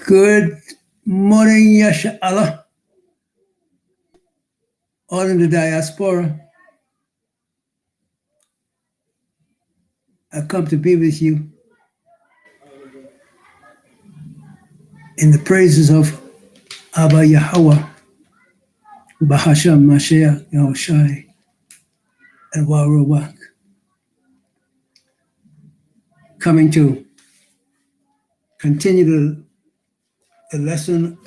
Good morning, Yasha Allah, all in the diaspora. I come to be with you in the praises of Abba Yahweh, Bahasham Mashiach, Yahushai, and Warowak. Coming to continue the lesson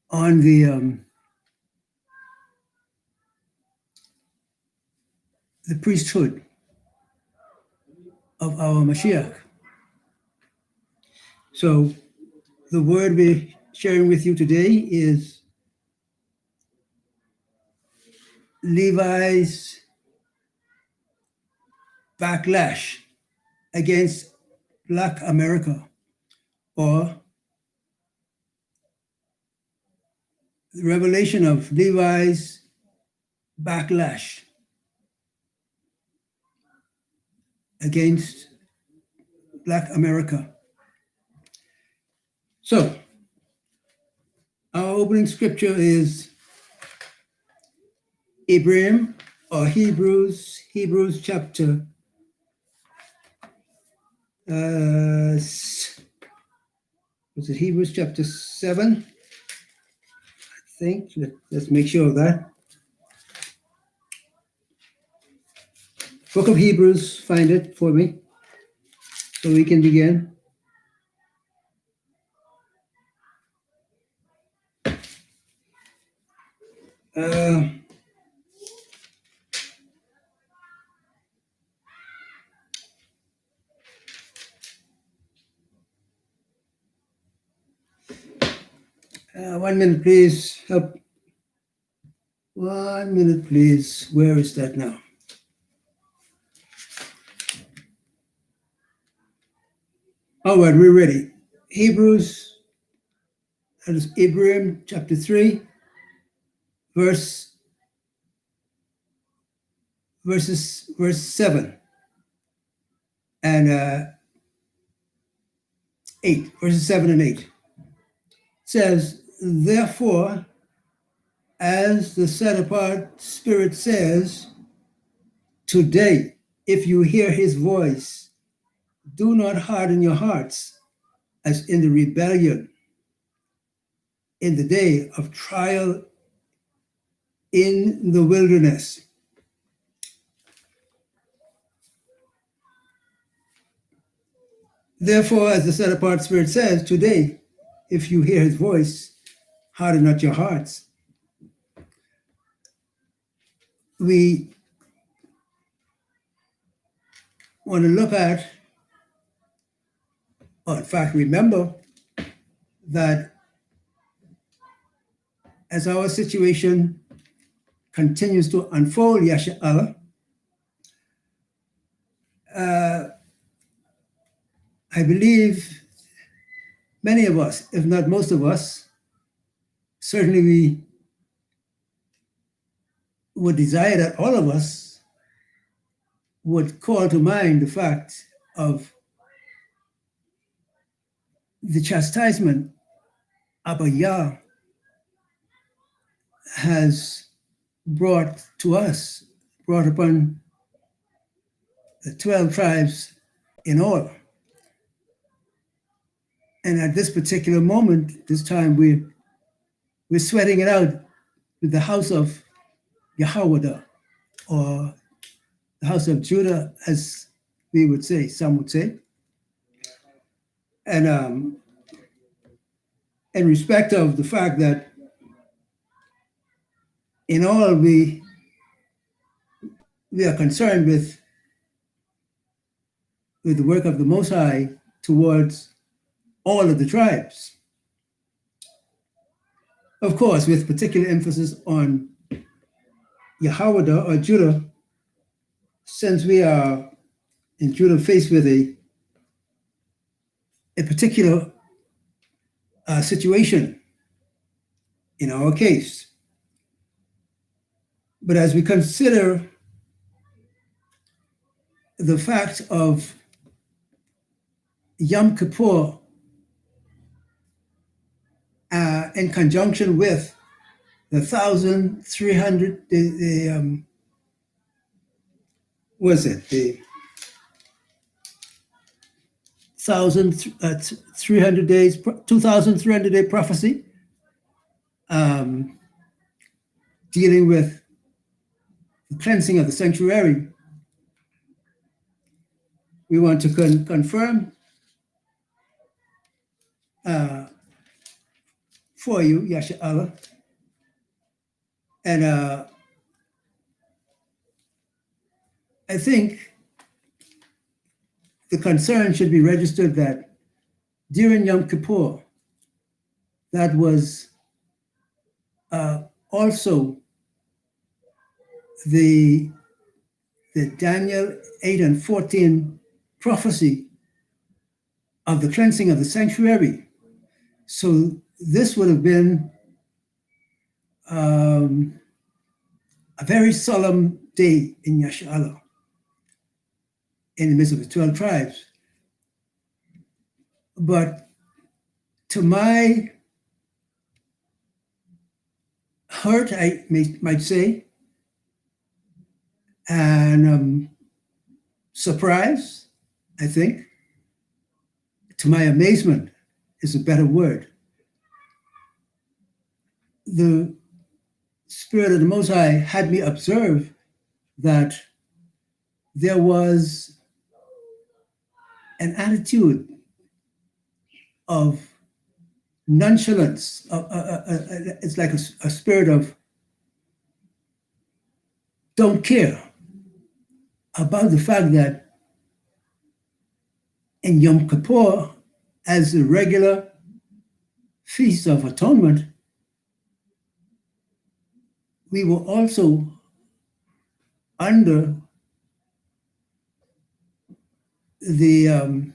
on the priesthood of our Mashiach. So the word we're sharing with you today is Levi's backlash against Black America, or the revelation of Levi's backlash against Black America. So, our opening scripture is Hebrews chapter 7? I think. Let's make sure of that. Book of Hebrews, find it for me so we can begin. One minute, please. Help. 1 minute, please. Where is that now? All right, we're ready. Hebrews, that is Hebrews chapter 3, verse 7 and 8, verses 7 and 8. It says, therefore, as the set apart Spirit says, today, if you hear his voice, do not harden your hearts as in the rebellion in the day of trial in the wilderness. Therefore, as the set apart Spirit says, today, if you hear his voice, harden not your hearts. We want to look at, or in fact, remember that as our situation continues to unfold, Yasha Allah, I believe many of us, if not most of us, certainly we would desire that all of us would call to mind the fact of the chastisement Abba Yah has brought to us, brought upon the 12 tribes in all. And at this particular moment, this time, we're sweating it out with the house of Yahweh, or the house of Judah, as we would say, some would say. And in respect of the fact that in all we are concerned with the work of the Most High towards all of the tribes. Of course, with particular emphasis on Yahweh or Judah, since we are in Judah faced with a particular situation in our case. But as we consider the fact of Yom Kippur in conjunction with the 1,300, was it the 1,300 days, 2,300 day prophecy, dealing with the cleansing of the sanctuary. We want to confirm for you, Yasha Allah. And I think the concern should be registered that during Yom Kippur, that was also the Daniel 8 and 14 prophecy of the cleansing of the sanctuary. So this would have been a very solemn day in Yashar'Allah, in the midst of the 12 tribes. But to my hurt, I might say, and surprise, I think, to my amazement is a better word. The Spirit of the Most High had me observe that there was an attitude of nonchalance. It's like a spirit of don't care about the fact that in Yom Kippur, as the regular Feast of Atonement, we were also under the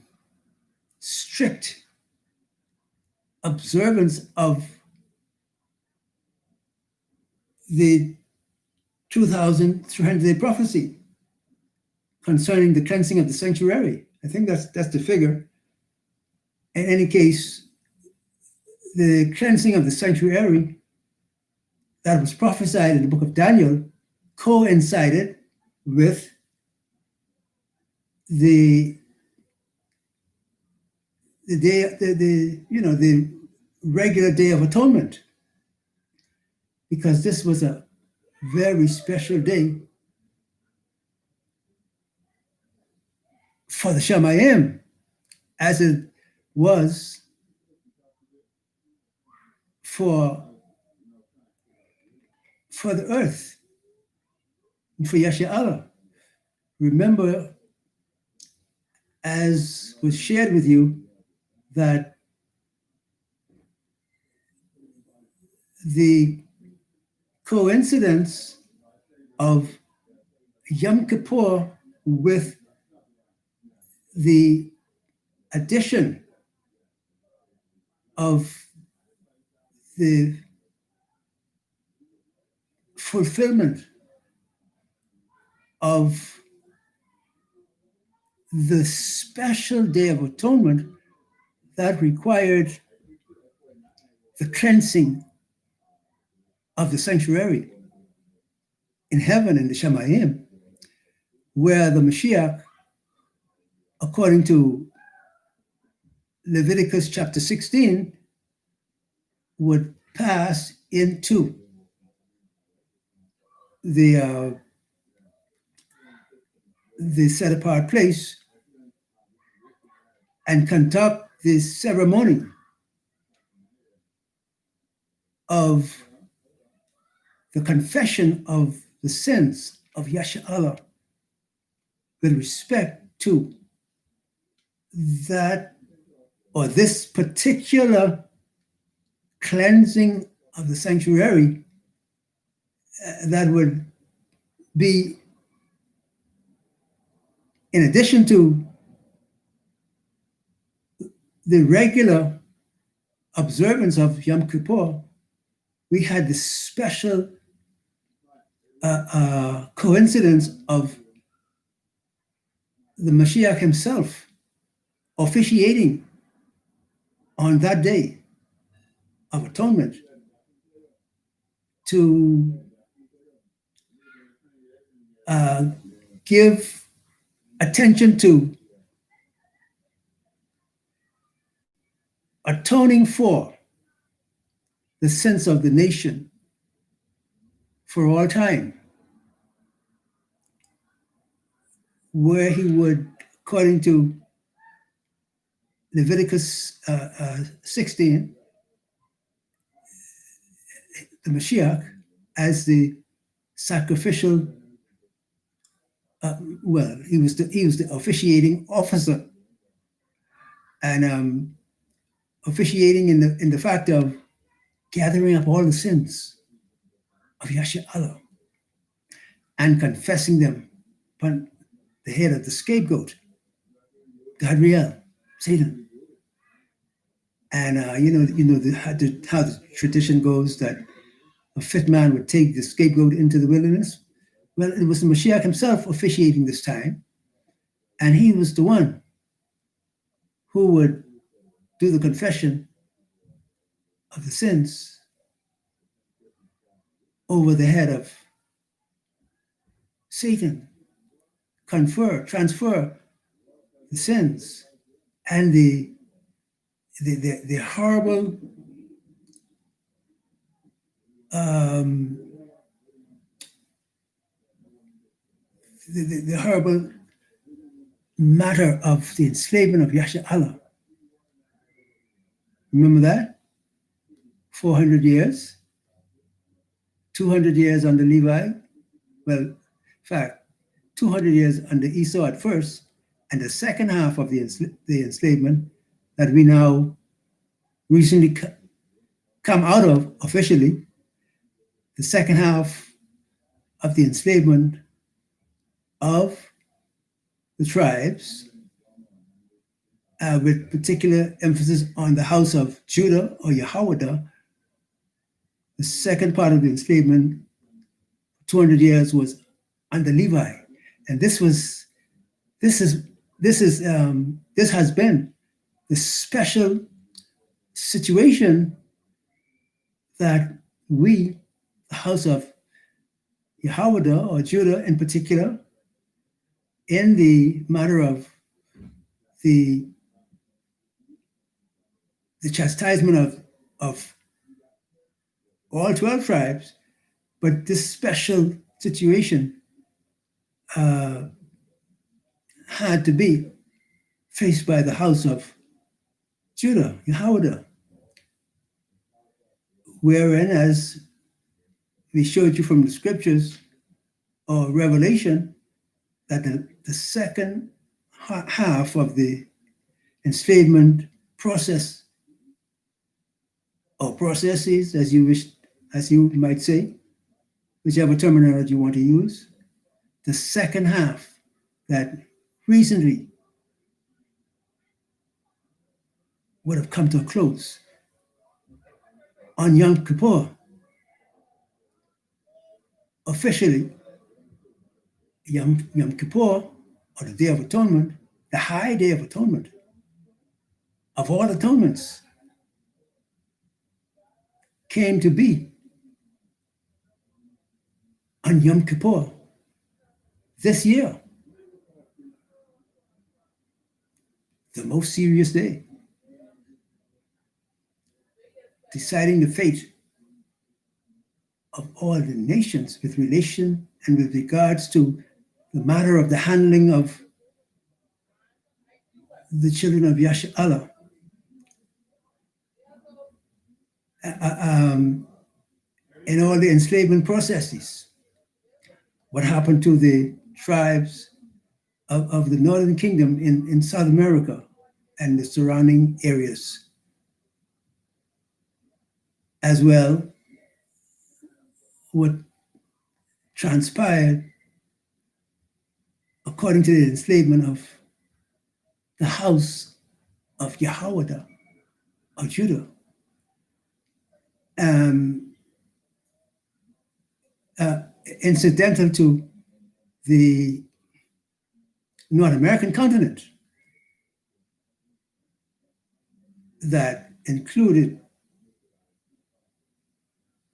strict observance of the 2,300 day prophecy concerning the cleansing of the sanctuary. I think that's the figure. In any case, the cleansing of the sanctuary that was prophesied in the book of Daniel coincided with the day, the regular Day of Atonement, because this was a very special day for the Shamayim, as it was for the earth and for Yashar'Allah. Remember, as was shared with you, that the coincidence of Yom Kippur with the addition of the fulfillment of the special Day of Atonement that required the cleansing of the sanctuary in heaven, in the Shamayim, where the Mashiach, according to Leviticus chapter 16, would pass into the set apart place and conduct this ceremony of the confession of the sins of Yashar'Allah with respect to that or this particular cleansing of the sanctuary that would be in addition to the regular observance of Yom Kippur. We had this special coincidence of the Mashiach himself officiating on that day of atonement to give attention to atoning for the sins of the nation for all time, where he would, according to Leviticus 16, the Mashiach as the sacrificial, he was the officiating officer, and officiating in the fact of gathering up all the sins of Yasharahla and confessing them upon the head of the scapegoat, Gadriel, Satan. And how the tradition goes that a fit man would take the scapegoat into the wilderness. Well, it was the Mashiach himself officiating this time, and he was the one who would do the confession of the sins over the head of Satan, transfer the sins and the horrible the horrible matter of the enslavement of Yasharahla. Remember that? 400 years, 200 years under Levi. Well, in fact, 200 years under Esau at first, and the second half of the enslavement that we now recently come out of officially, the second half of the enslavement of the tribes, with particular emphasis on the house of Judah or Yehoiada. The second part of the enslavement, 200 years, was under Levi, and this has been the special situation that we, the house of Yehoiada or Judah in particular, in the matter of the chastisement of all 12 tribes, but this special situation had to be faced by the house of Judah, Yehoiada, wherein, as we showed you from the scriptures or Revelation, that the second half of the enslavement process, or processes, as you might say, whichever terminology you want to use, the second half that recently would have come to a close on Yom Kippur. Officially, Yom Kippur, or the Day of Atonement, the high Day of Atonement, of all atonements, came to be on Yom Kippur this year, the most serious day, deciding the fate of all the nations with relation and with regards to the matter of the handling of the children of Yasharahla. In all the enslavement processes, what happened to the tribes of the Northern Kingdom in South America and the surrounding areas, as well what transpired according to the enslavement of the house of Yehoiada of Judah. Incidental to the North American continent, that included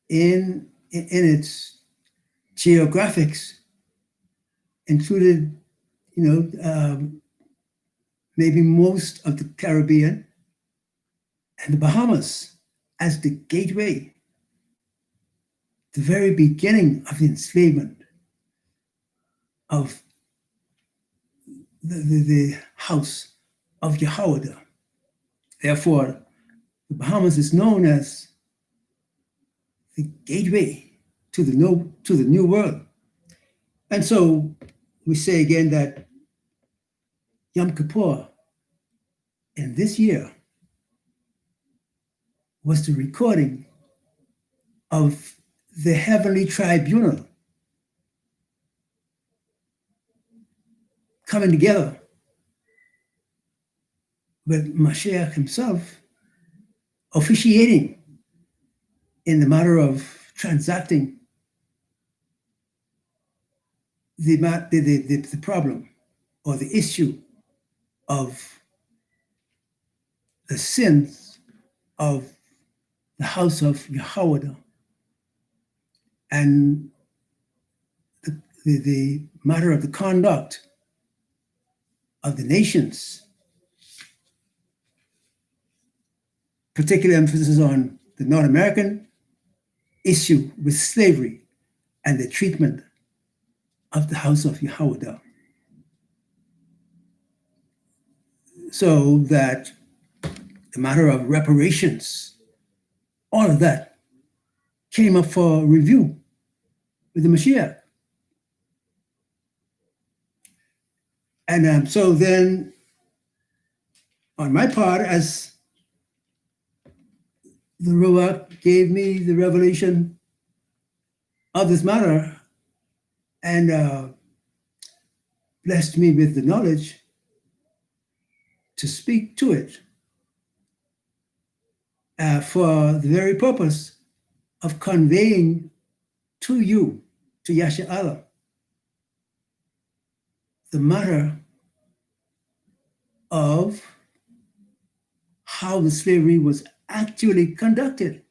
in its geographics included, maybe most of the Caribbean and the Bahamas as the gateway, the very beginning of the enslavement of the house of Yahweh. Therefore, the Bahamas is known as the gateway to the new world. And so we say again that Yom Kippur in this year was the recording of the heavenly tribunal coming together with Mashiach himself officiating in the matter of transacting the problem or the issue of the sins of the house of Yahweh and the matter of the conduct of the nations. Particular emphasis on the North American issue with slavery and the treatment of the house of Yahweh. So that the matter of reparations, all of that came up for review with the Mashiach. And so then, on my part, as the Ruach gave me the revelation of this matter and blessed me with the knowledge to speak to it for the very purpose of conveying to you, to Yasha Allah, the matter of how the slavery was actually conducted.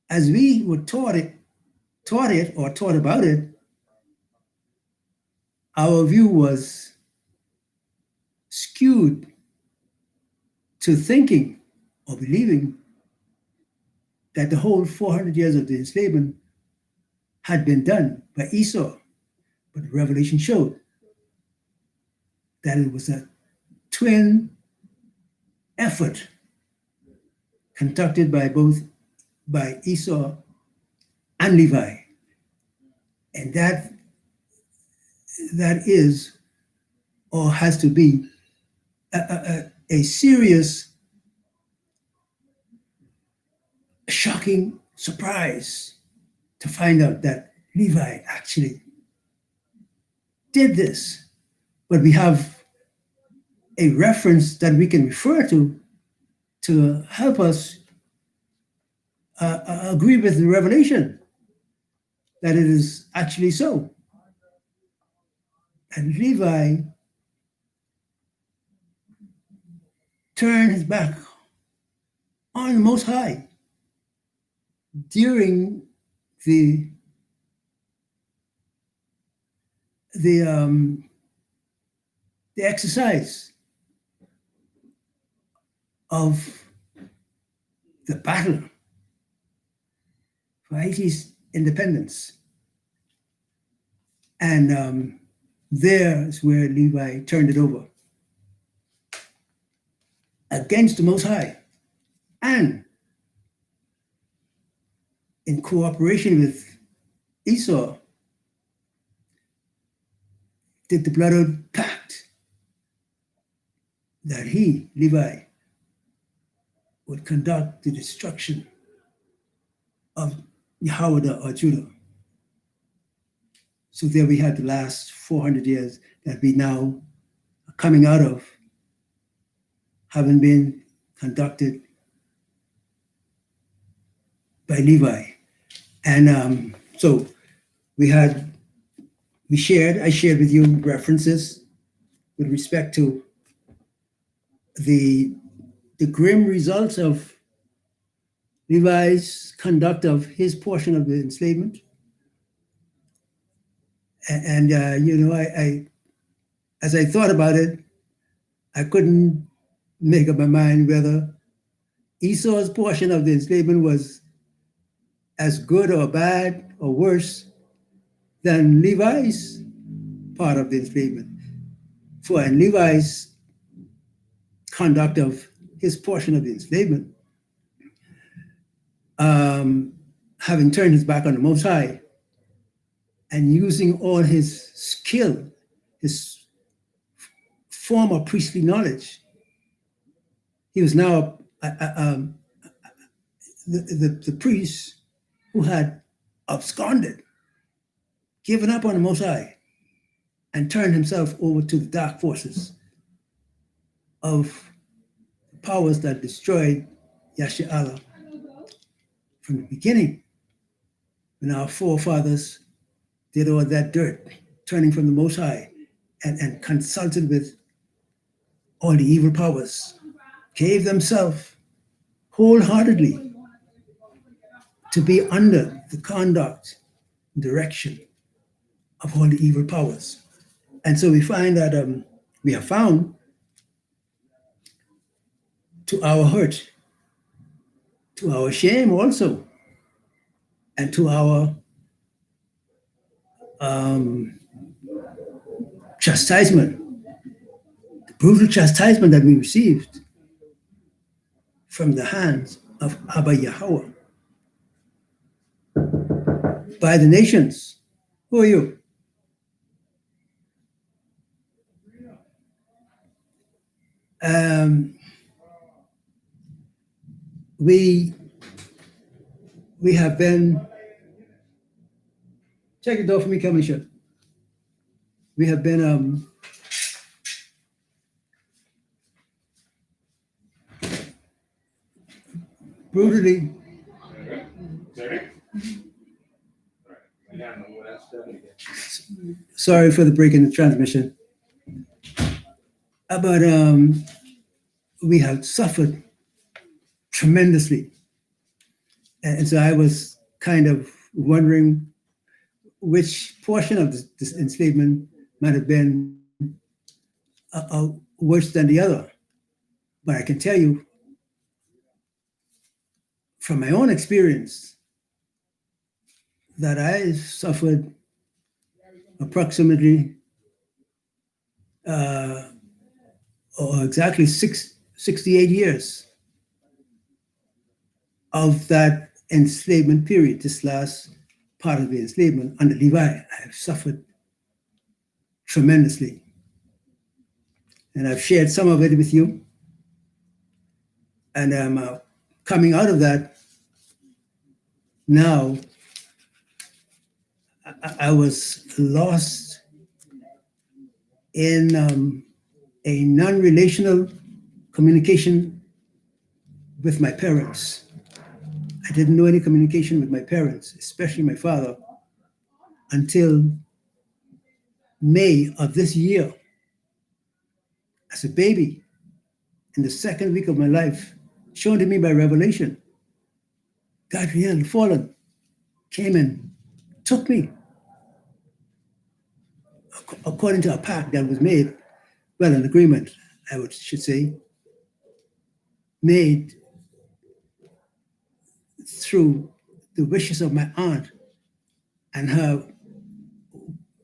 As we were taught about it, our view was skewed to thinking or believing that the whole 400 years of the enslavement had been done by Esau. But the revelation showed that it was a twin effort conducted by Esau and Levi. And that is or has to be a serious, shocking surprise to find out that Levi actually did this. But we have a reference that we can refer to help us agree with the revelation that it is actually so. And Levi turned his back on the Most High during the exercise of the battle for Haiti's independence. And there is where Levi turned it over against the Most High and in cooperation with Esau did the blood pact that he, Levi, would conduct the destruction of Yahweh or Judah. So there we had the last 400 years that we now are coming out of, having been conducted by Levi. And so I shared with you references with respect to the the grim results of Levi's conduct of his portion of the enslavement. And I as I thought about it, I couldn't make up my mind whether Esau's portion of the enslavement was as good or bad or worse than Levi's part of the enslavement. For in Levi's conduct of his portion of the enslavement, having turned his back on the Most High and using all his skill, his former priestly knowledge, he was now the priest who had absconded, given up on the Most High, and turned himself over to the dark forces of powers that destroyed Yasharahla from the beginning, when our forefathers did all that dirt, turning from the Most High and consulted with all the evil powers, gave themselves wholeheartedly to be under the conduct, direction of all the evil powers. And so we find that we have found, to our hurt, to our shame also, and to our chastisement, the brutal chastisement that we received from the hands of Abba Yahweh by the nations. Who are you? We have been, check the door for me, Commissioner. We have been brutally sorry for the break in the transmission, but we have suffered tremendously. And so I was kind of wondering which portion of this enslavement might have been worse than the other. But I can tell you from my own experience that I suffered approximately or exactly 68 years of that enslavement period, this last part of the enslavement under Levi. I have suffered tremendously. And I've shared some of it with you. And I'm coming out of that now. I was lost in a non-relational communication with my parents. I didn't know any communication with my parents, especially my father, until May of this year. As a baby, in the second week of my life, shown to me by revelation, Gabriel, the fallen, came and took me according to a pact that was made, well, an agreement, should say, made through the wishes of my aunt and her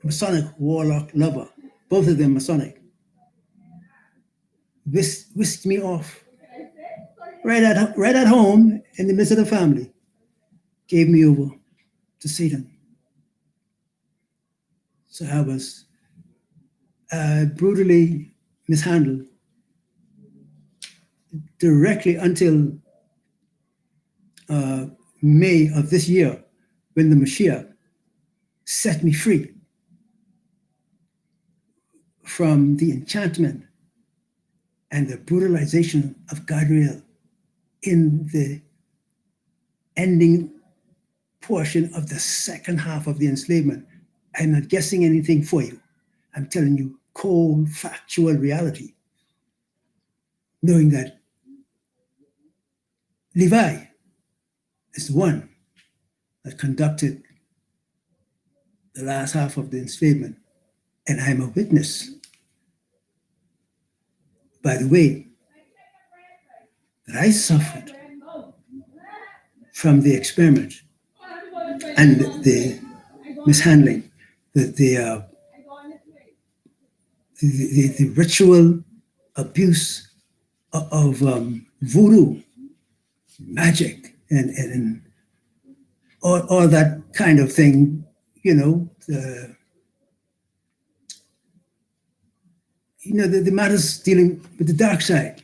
Masonic warlock lover, both of them Masonic, whisked me off right at home in the midst of the family, gave me over to Satan. So I was brutally mishandled directly until May of this year, when the Mashiach set me free from the enchantment and the brutalization of Gabriel in the ending portion of the second half of the enslavement. I'm not guessing anything for you. I'm telling you cold, factual reality, knowing that Levi is the one that conducted the last half of the enslavement, and I'm a witness, by the way, that I suffered from the experiment and the mishandling, the ritual abuse of voodoo, magic, and all that kind of thing, the matters dealing with the dark side.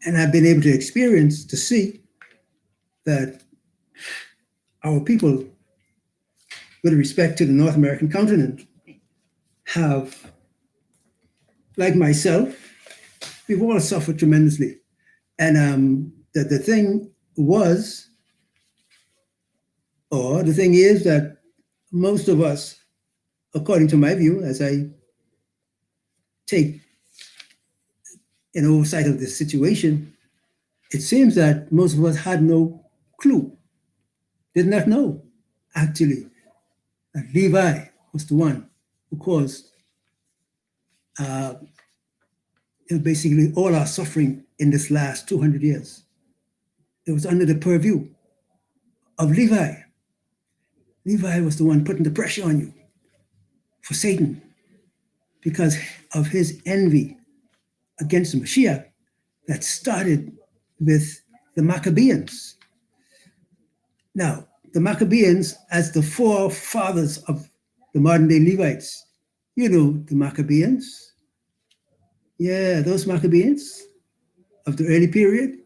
And I've been able to see that our people, with respect to the North American continent, have, like myself, we've all suffered tremendously. And the thing is that most of us, according to my view, as I take an oversight of this situation, it seems that most of us had no clue, did not know, actually, that Levi was the one who caused basically all our suffering in this last 200 years. It was under the purview of Levi. Levi was the one putting the pressure on you for Satan because of his envy against the Mashiach that started with the Maccabees. Now, the Maccabees, as the forefathers of the modern day Levites, the Maccabees. Yeah, those Maccabees of the early period,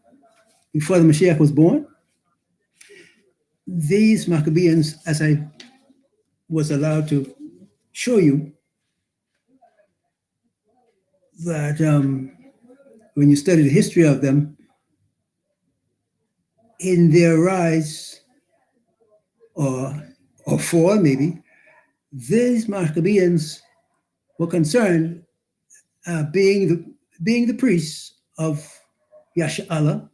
before the Mashiach was born. These Maccabees, as I was allowed to show you, that when you study the history of them, in their rise or fall, maybe, these Maccabees were concerned being the priests of Yasha'Allah.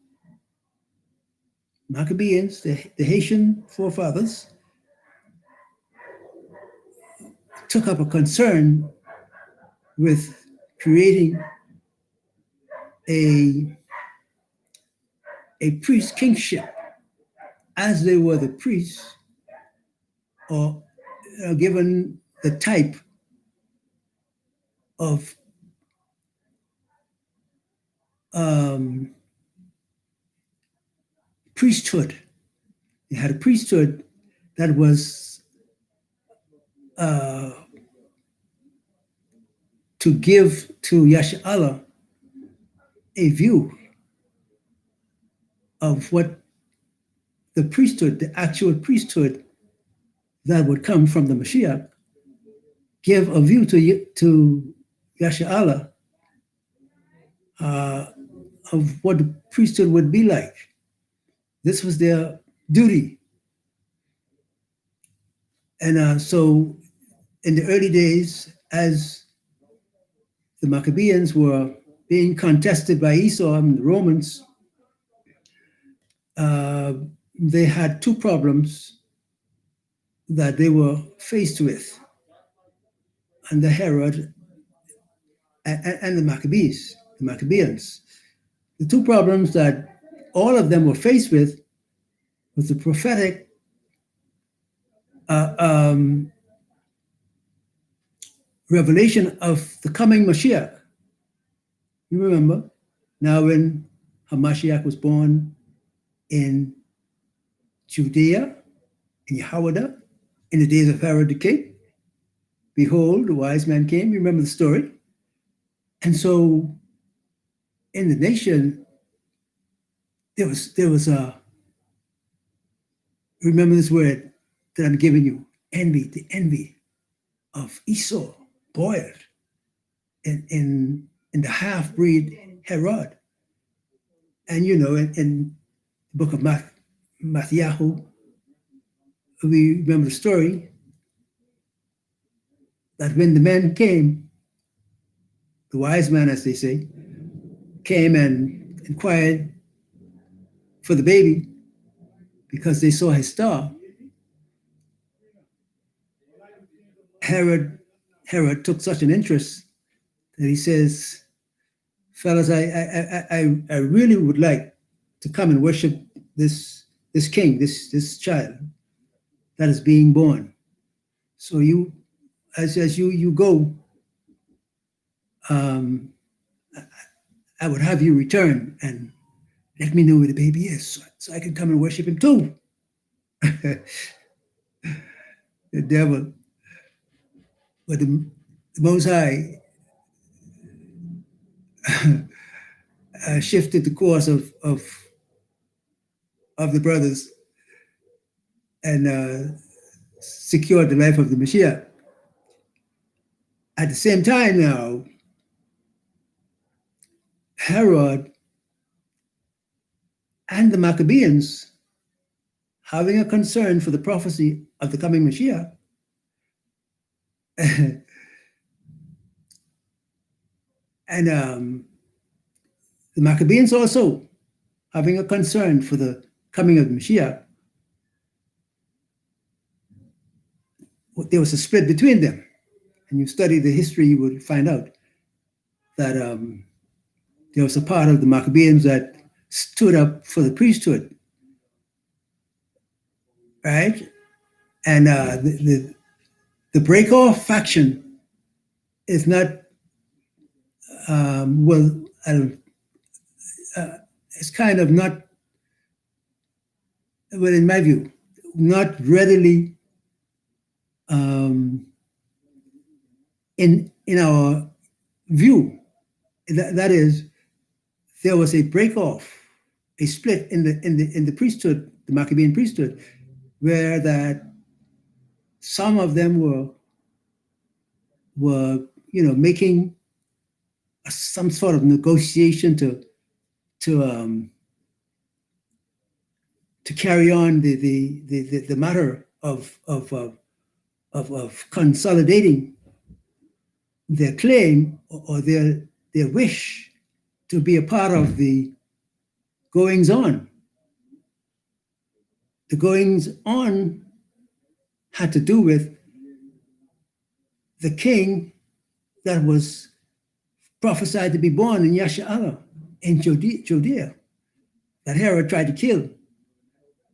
Maccabees, the Haitian forefathers, took up a concern with creating a priest kingship, as they were the priests, or given the type of priesthood. They had a priesthood that was to give to Yasha'Allah a view of what the priesthood, the actual priesthood that would come from the Mashiach, give a view to Yasha'Allah of what the priesthood would be like. This was their duty. And so in the early days, as the Maccabees were being contested by Esau and the Romans, they had two problems that they were faced with under Herod and the Maccabees. The two problems that all of them were faced with was the prophetic revelation of the coming Mashiach. You remember, now when Hamashiach was born in Judea, in Yehoiada, in the days of Herod the king, behold, the wise man came. You remember the story? And so in the nation, there was a, remember this word that I'm giving you, envy, the envy of Esau boiled in the half-breed Herod. And in the book of Matthew, we remember the story that when the men came, the wise man, as they say, came and inquired for the baby because they saw his star. Herod took such an interest that he says, fellas, I really would like to come and worship this king, this child that is being born. So you, as you go, I would have you return and let me know where the baby is, so I can come and worship him too. The devil, but the Most High shifted the course of the brothers and secured the life of the Mashiach. At the same time now, Herod and the Maccabees, having a concern for the prophecy of the coming Mashiach, and the Maccabees also having a concern for the coming of the Mashiach, there was a split between them. And you study the history, you will find out that there was a part of the Maccabees that stood up for the priesthood, right? And the break-off faction is not, it's kind of not, well, in my view, not readily in our view. That is, there was a break-off, a split in the priesthood, the Maccabean priesthood, where that some of them were making some sort of negotiation to carry on the matter of consolidating their claim or their wish to be a part of the goings on. The goings on had to do with the king that was prophesied to be born in Yasha'Allah in Judea, that Herod tried to kill,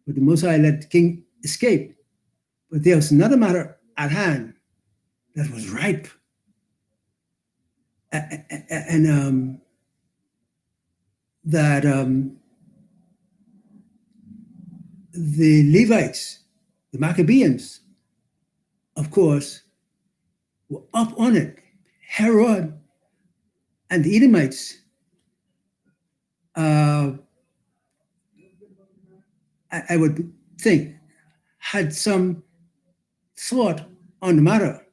but the Most High let the king escape. But there was another matter at hand that was ripe, and that the Levites, the Maccabees, of course, were up on it. Herod and the Edomites, I would think, had some thought on the matter.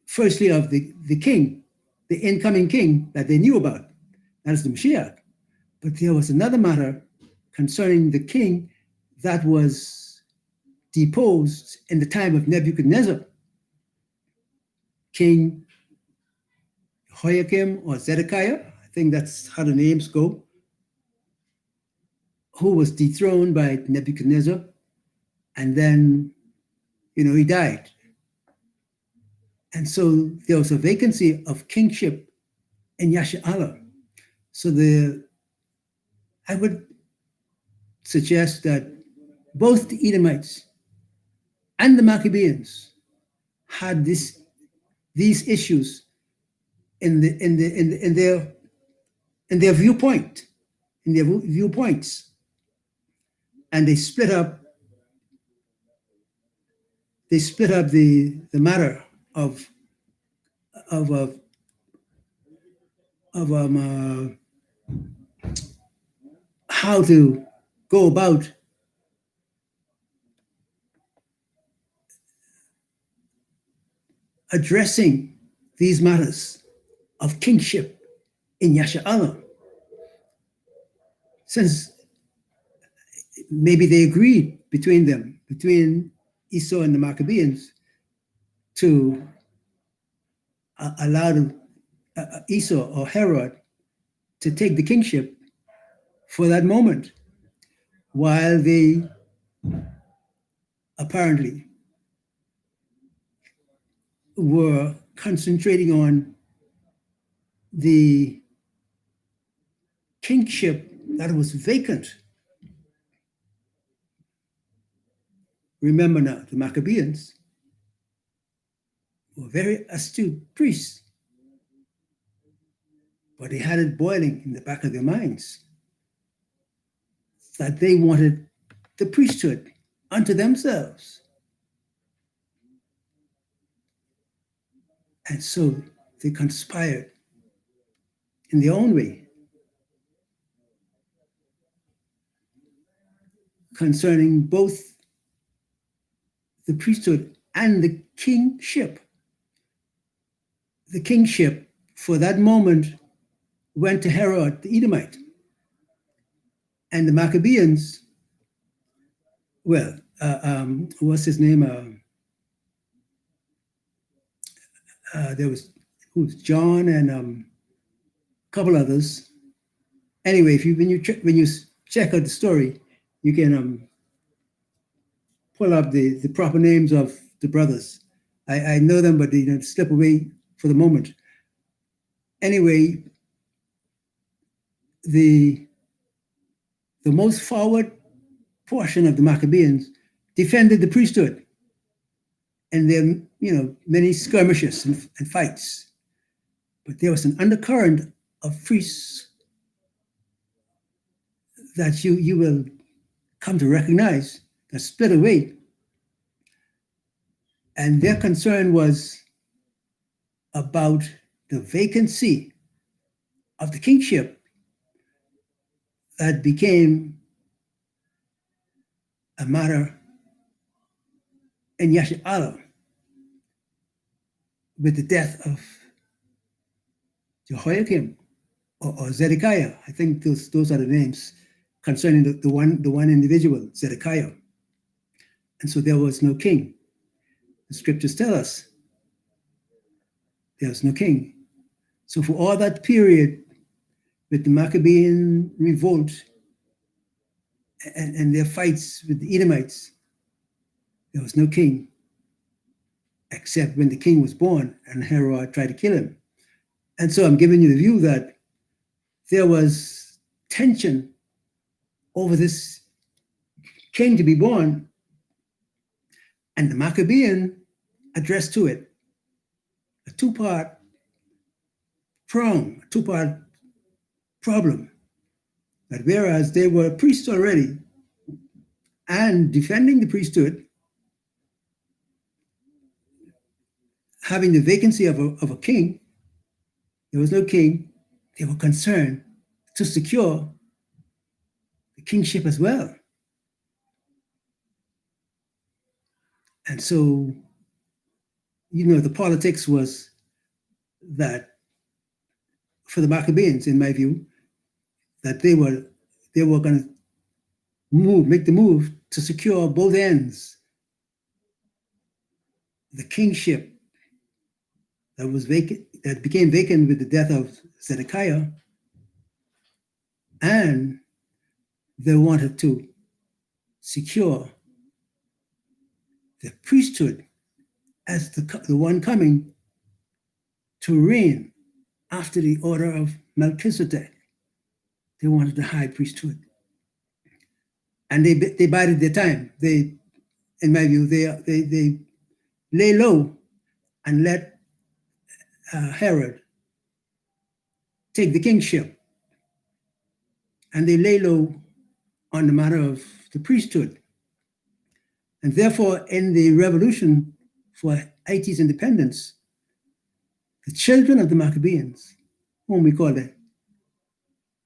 Firstly, of the king, the incoming king that they knew about, that is the Mashiach. But there was another matter concerning the king that was deposed in the time of Nebuchadnezzar. King Jehoiakim or Zedekiah, I think that's how the names go, who was dethroned by Nebuchadnezzar, and then, he died. And so there was a vacancy of kingship in Yasha'Allah. So I would suggest that both the Edomites and the Maccabees had these issues in their viewpoints, and they split up the matter of how to go about addressing these matters of kingship in Yasha'Allah. Since maybe they agreed between Esau and the Maccabees, to allow Esau or Herod to take the kingship for that moment, while they apparently were concentrating on the kingship that was vacant. Remember now, the Maccabees were very astute priests, but they had it boiling in the back of their minds that they wanted the priesthood unto themselves. And so they conspired in their own way concerning both the priesthood and the kingship. The kingship for that moment went to Herod the Edomite. And the Maccabees, what's his name? There was John and a couple others. Anyway, when you check out the story, you can pull up the proper names of the brothers. I know them, but they slip away for the moment. Anyway, the most forward portion of the Maccabees defended the priesthood, and there many skirmishes and fights. But there was an undercurrent of priests that you will come to recognize that split away. And their concern was about the vacancy of the kingship that became a matter in Yasha'Allah with the death of Jehoiakim or Zedekiah. I think those are the names concerning the one individual, Zedekiah. And so there was no king. The scriptures tell us there was no king. So for all that period with the Maccabean revolt and their fights with the Edomites, there was no king, except when the king was born and Herod tried to kill him. And so I'm giving you the view that there was tension over this king to be born, and the Maccabean addressed to it a two-part problem. That whereas they were priests already and defending the priesthood, having the vacancy of a king, there was no king. They were concerned to secure the kingship as well. And so, the politics was that for the Maccabees, in my view, that they were going to make the move to secure both ends. The kingship that was vacant, that became vacant with the death of Zedekiah, and they wanted to secure the priesthood as the one coming to reign after the order of Melchizedek. They wanted the high priesthood. And they bided their time. In my view, they lay low and let Herod take the kingship. And they lay low on the matter of the priesthood. And therefore, in the revolution for Haiti's independence, the children of the Maccabees, whom we call the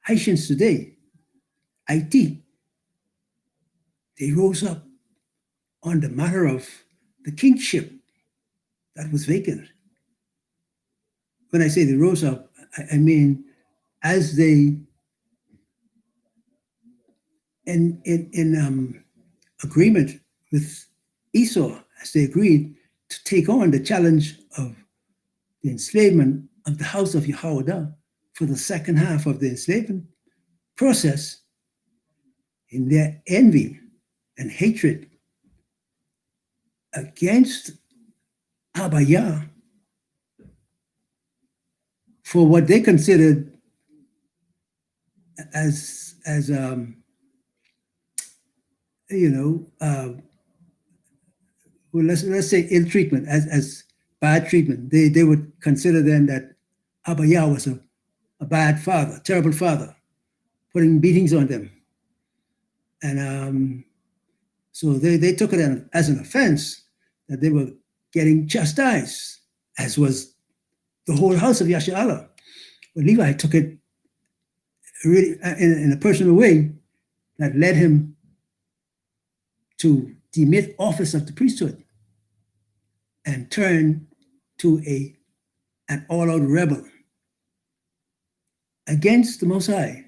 Haitians today, Haiti, they rose up on the matter of the kingship that was vacant. When I say they rose up, I mean as they, in agreement with Esau, as they agreed to take on the challenge of the enslavement of the house of Yehoiada for the second half of the enslavement process, in their envy and hatred against Abba Yah for what they considered as well, let's say ill treatment, as bad treatment. They would consider then that Abba Yah was a bad father, terrible father, putting beatings on them. And so they took it as an offense that they were getting chastised, as was the whole house of Yasharallah. But Levi took it really in a personal way that led him to demit office of the priesthood and turn to an all-out rebel against the Most High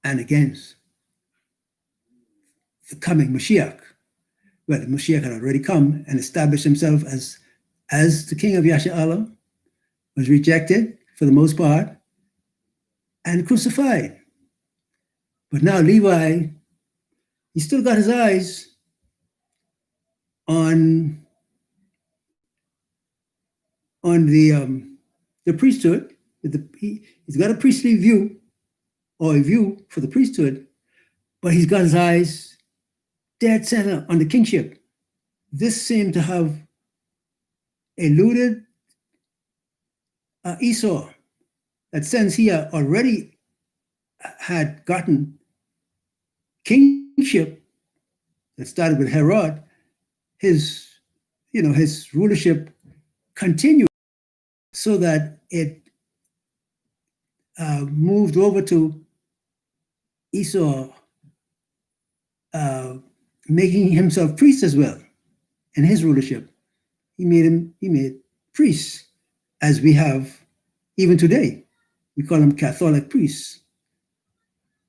and against the coming Mashiach. Well, the Mashiach had already come and established himself as the king of Yasharallah, was rejected for the most part and crucified. But now Levi, he still got his eyes on the priesthood. He's got a priestly view, or a view for the priesthood, but he's got his eyes dead center on the kingship. This seemed to have eluded Esau, that since he already had gotten kingship that started with Herod, his rulership continued, so that it moved over to Esau, making himself priest as well in his rulership. He made priests, as we have even today. We call them Catholic priests.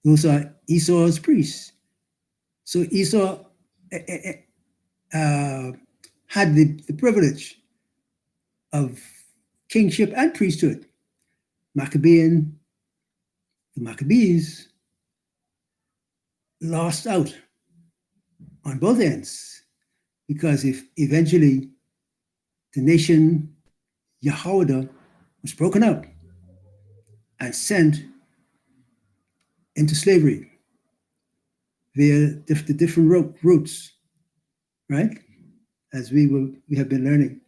Those are Esau's priests. So Esau had the privilege of kingship and priesthood. The Maccabees lost out on both ends, because if eventually the nation Yehoiada was broken up and sent into slavery via the different routes, right? As we have been learning.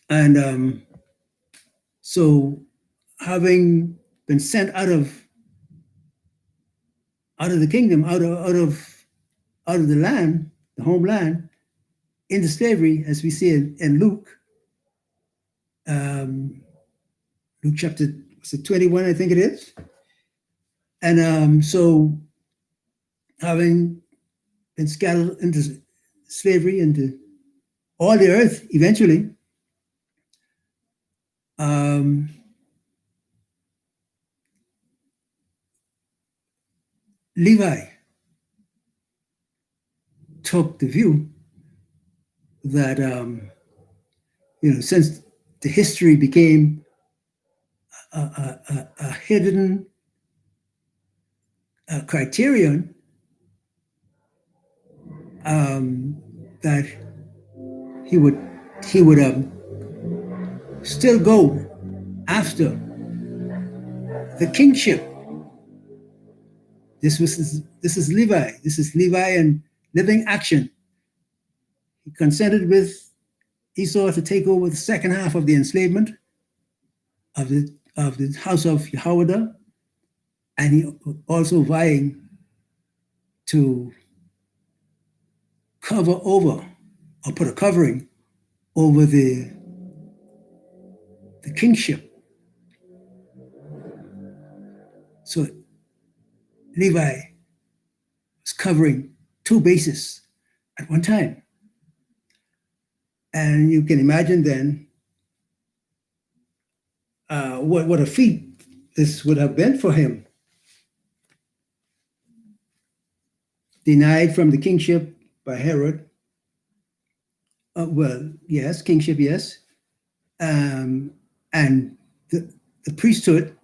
And so having been sent out of the kingdom, out of the land, the homeland, into slavery, as we see in Luke chapter 21, I think it is. And so having been scattered into slavery, into all the earth eventually, Levi took the view that, since the history became a hidden criterion, that he would still go after the kingship. This is Levi. This is Levi in living action. He consented with Esau to take over the second half of the enslavement of the house of Yehoiada, and he also vying to cover over, or put a covering over the kingship. So Levi was covering two bases at one time. And you can imagine then what a feat this would have been for him. Denied from the kingship by Herod. Well, yes, kingship, yes. And the priesthood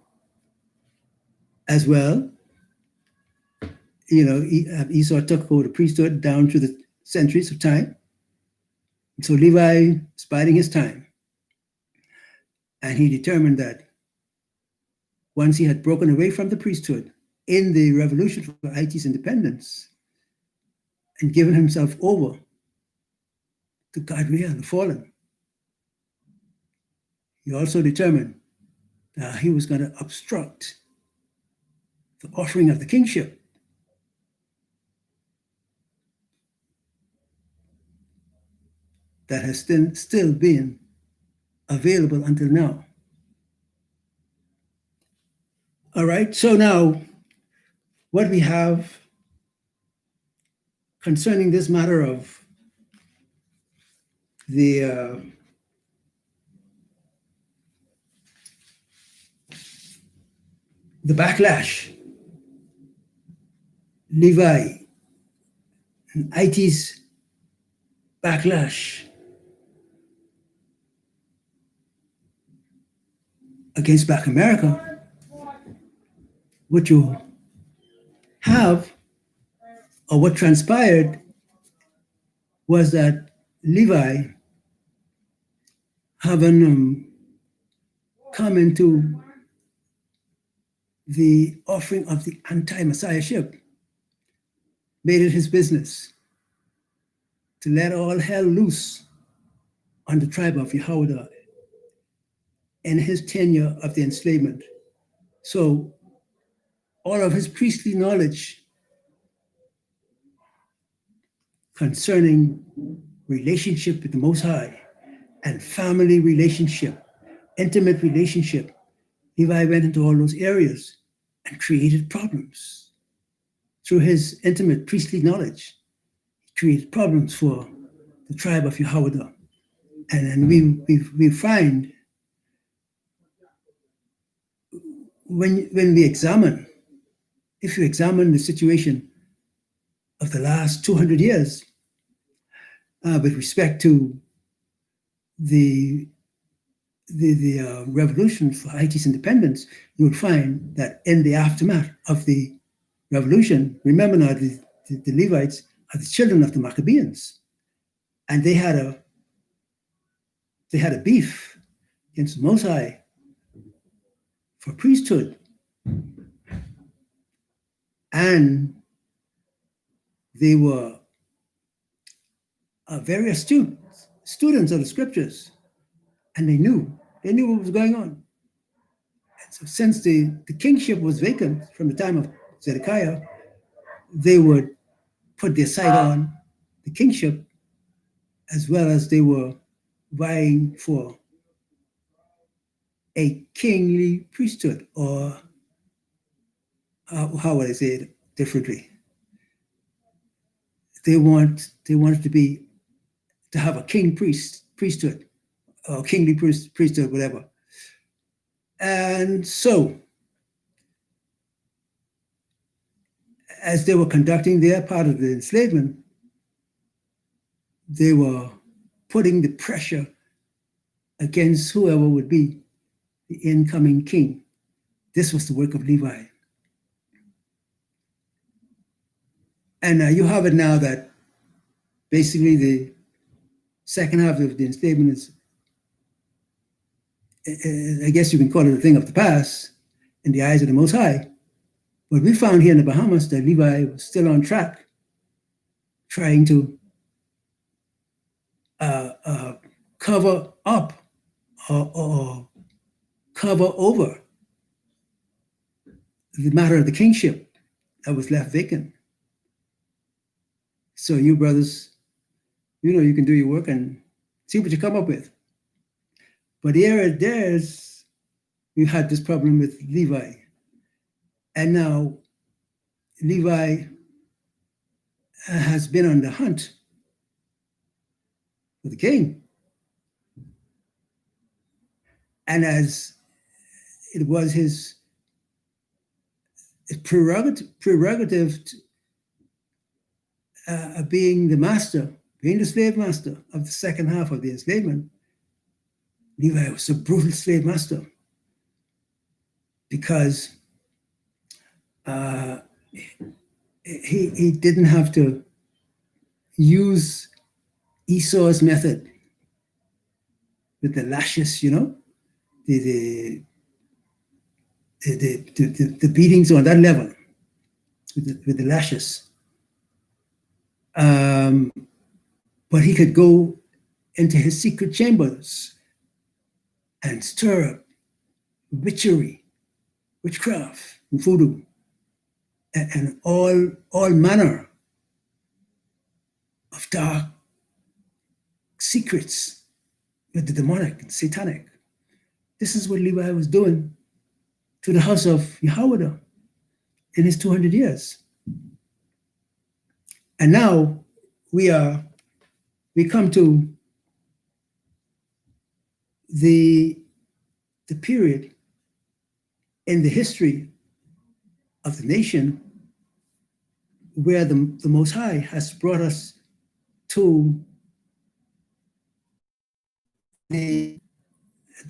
as well, Esau took over the priesthood down through the centuries of time. So Levi is biding his time. And he determined that once he had broken away from the priesthood in the revolution for Haiti's independence and given himself over to God the fallen, he also determined that he was going to obstruct the offering of the kingship that has still been available until now. All right, so now what we have concerning this matter of the backlash, Levi and Haiti's backlash against Black America, what you have, or what transpired, was that Levi, having come into the offering of the anti-messiahship, made it his business to let all hell loose on the tribe of Yehudah in his tenure of the enslavement. So all of his priestly knowledge concerning relationship with the Most High and family relationship, intimate relationship, Levi went into all those areas and created problems. Through his intimate priestly knowledge, he created problems for the tribe of Yehudah. And then we find, when we examine, if you examine the situation of the last 200 years with respect to the revolution for Haiti's independence, you would find that in the aftermath of the revolution, remember now, the Levites are the children of the Maccabees, and they had a beef against the Most High for priesthood, and they were very astute students of the scriptures, and they knew what was going on. And so since the kingship was vacant from the time of Zedekiah, they would put their sight on the kingship, as well as they were vying for a kingly priesthood, or how would I say it differently? They wanted to have a king priesthood, or kingly priesthood, whatever. And so, as they were conducting their part of the enslavement, they were putting the pressure against whoever would be the incoming king. This was the work of Levi. And you have it now that basically the second half of the enslavement is, I guess you can call it a thing of the past in the eyes of the Most High. But we found here in the Bahamas that Levi was still on track, trying to cover up or cover over the matter of the kingship that was left vacant. So you brothers, you can do your work and see what you come up with. But here we had this problem with Levi. And now Levi has been on the hunt for the king. And as it was his prerogative being the slave master of the second half of the enslavement, Levi was a brutal slave master because uh, he didn't have to use Esau's method with the lashes, the the beatings on that level with the lashes. But he could go into his secret chambers and stir up witchery, witchcraft, and voodoo, and all manner of dark secrets with the demonic and satanic. This is what Levi was doing to the house of Yahweh in his 200 years. And now we come to the period in the history of the nation where the Most High has brought us to the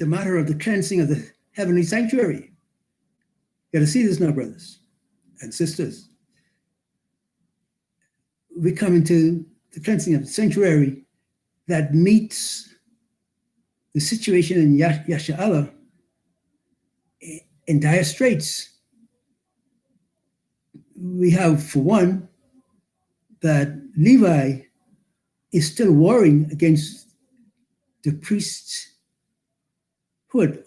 matter of the cleansing of the heavenly sanctuary. You got to see this now, brothers and sisters. We come into the cleansing of the sanctuary that meets the situation in Yasha'Allah in dire straits. We have, for one, that Levi is still warring against the priesthood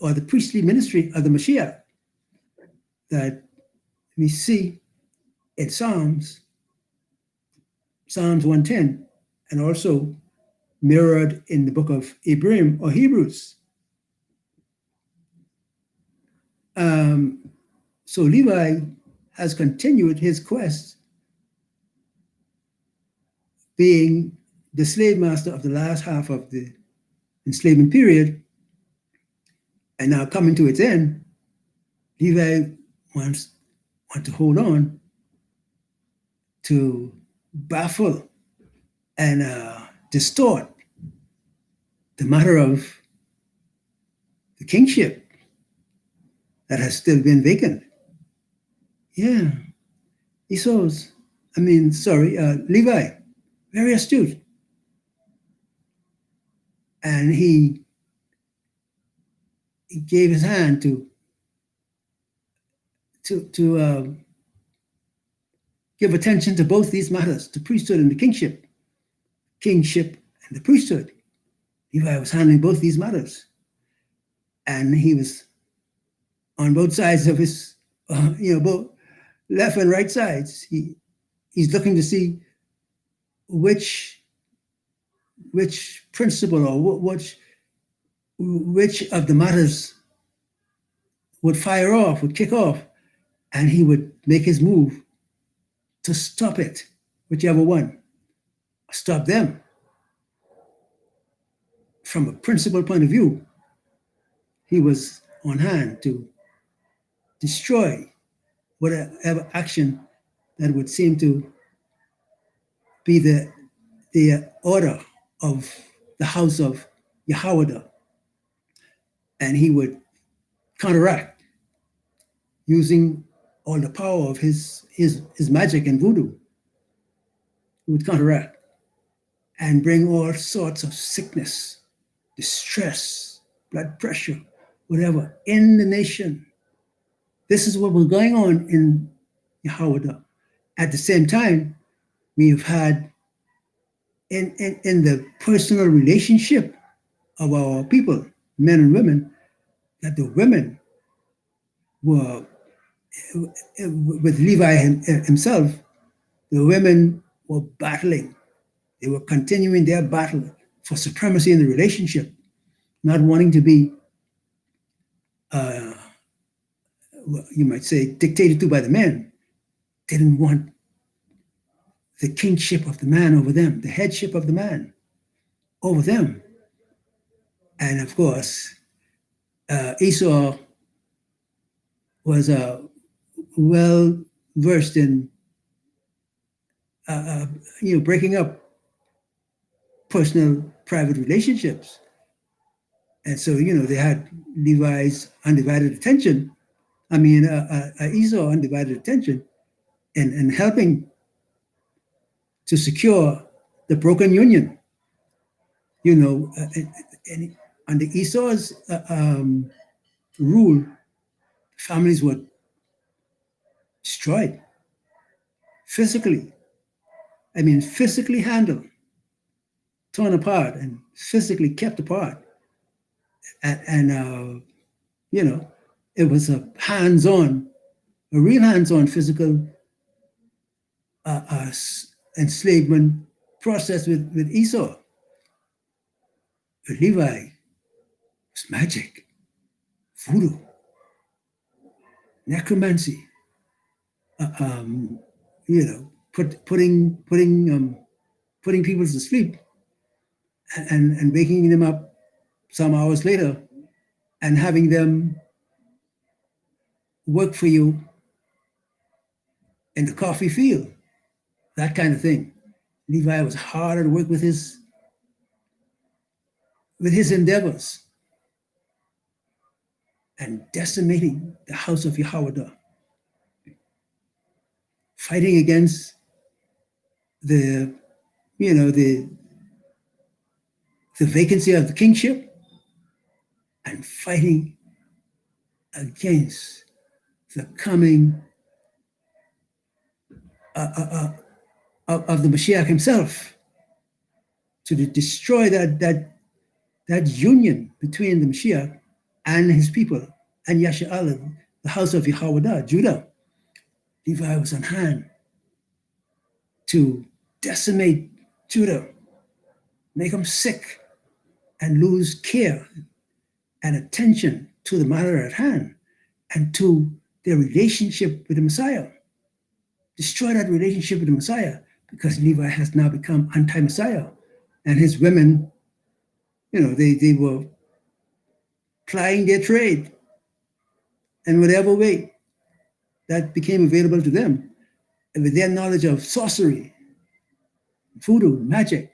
or the priestly ministry of the Mashiach that we see in Psalms 110, and also mirrored in the book of Hebrews. So Levi has continued his quest, being the slave master of the last half of the enslavement period, and now coming to its end. Levi wants to hold on to baffle and distort the matter of the kingship that has still been vacant. Yeah, Levi, very astute. And he gave his hand to give attention to both these matters, the priesthood and the kingship and the priesthood. Levi was handling both these matters. And he was on both sides of his, both left and right sides. He's looking to see which principle or which of the matters would kick off, and he would make his move to stop it, whichever one. Stop them. From a principle point of view, he was on hand to destroy whatever action that would seem to be the order of the house of Yahweh. And he would counteract using all the power of his magic and voodoo. He would counteract and bring all sorts of sickness, distress, blood pressure, whatever, in the nation. This is what was going on in Yahweh. At the same time, we've had in the personal relationship of our people, men and women, that the women were, with Levi himself, the women were battling. They were continuing their battle for supremacy in the relationship, not wanting to be, you might say, dictated to by the men. They didn't want the kingship of the man over them, the headship of the man over them. And of course, Esau was well versed in breaking up personal, private relationships. And so, they had Levi's undivided attention. Esau undivided attention and helping to secure the broken union. And under Esau's rule, families were destroyed physically. Physically handled, torn apart, and physically kept apart. And it was a real hands-on physical enslavement process with Esau. With Levi, was magic, voodoo, necromancy, putting people to sleep and waking them up some hours later and having them work for you in the coffee field, that kind of thing. Levi was hard at work with his endeavors and decimating the house of Yahweh, fighting against the vacancy of the kingship and fighting against the coming of the Mashiach himself to destroy that union between the Mashiach and his people and Yasha'al, the house of Yahweh, Judah. Levi was on hand to decimate Judah, make them sick and lose care and attention to the matter at hand and to their relationship with the Messiah. Destroy that relationship with the Messiah because Levi has now become anti-Messiah. And his women, they were plying their trade in whatever way that became available to them. And with their knowledge of sorcery, voodoo, magic,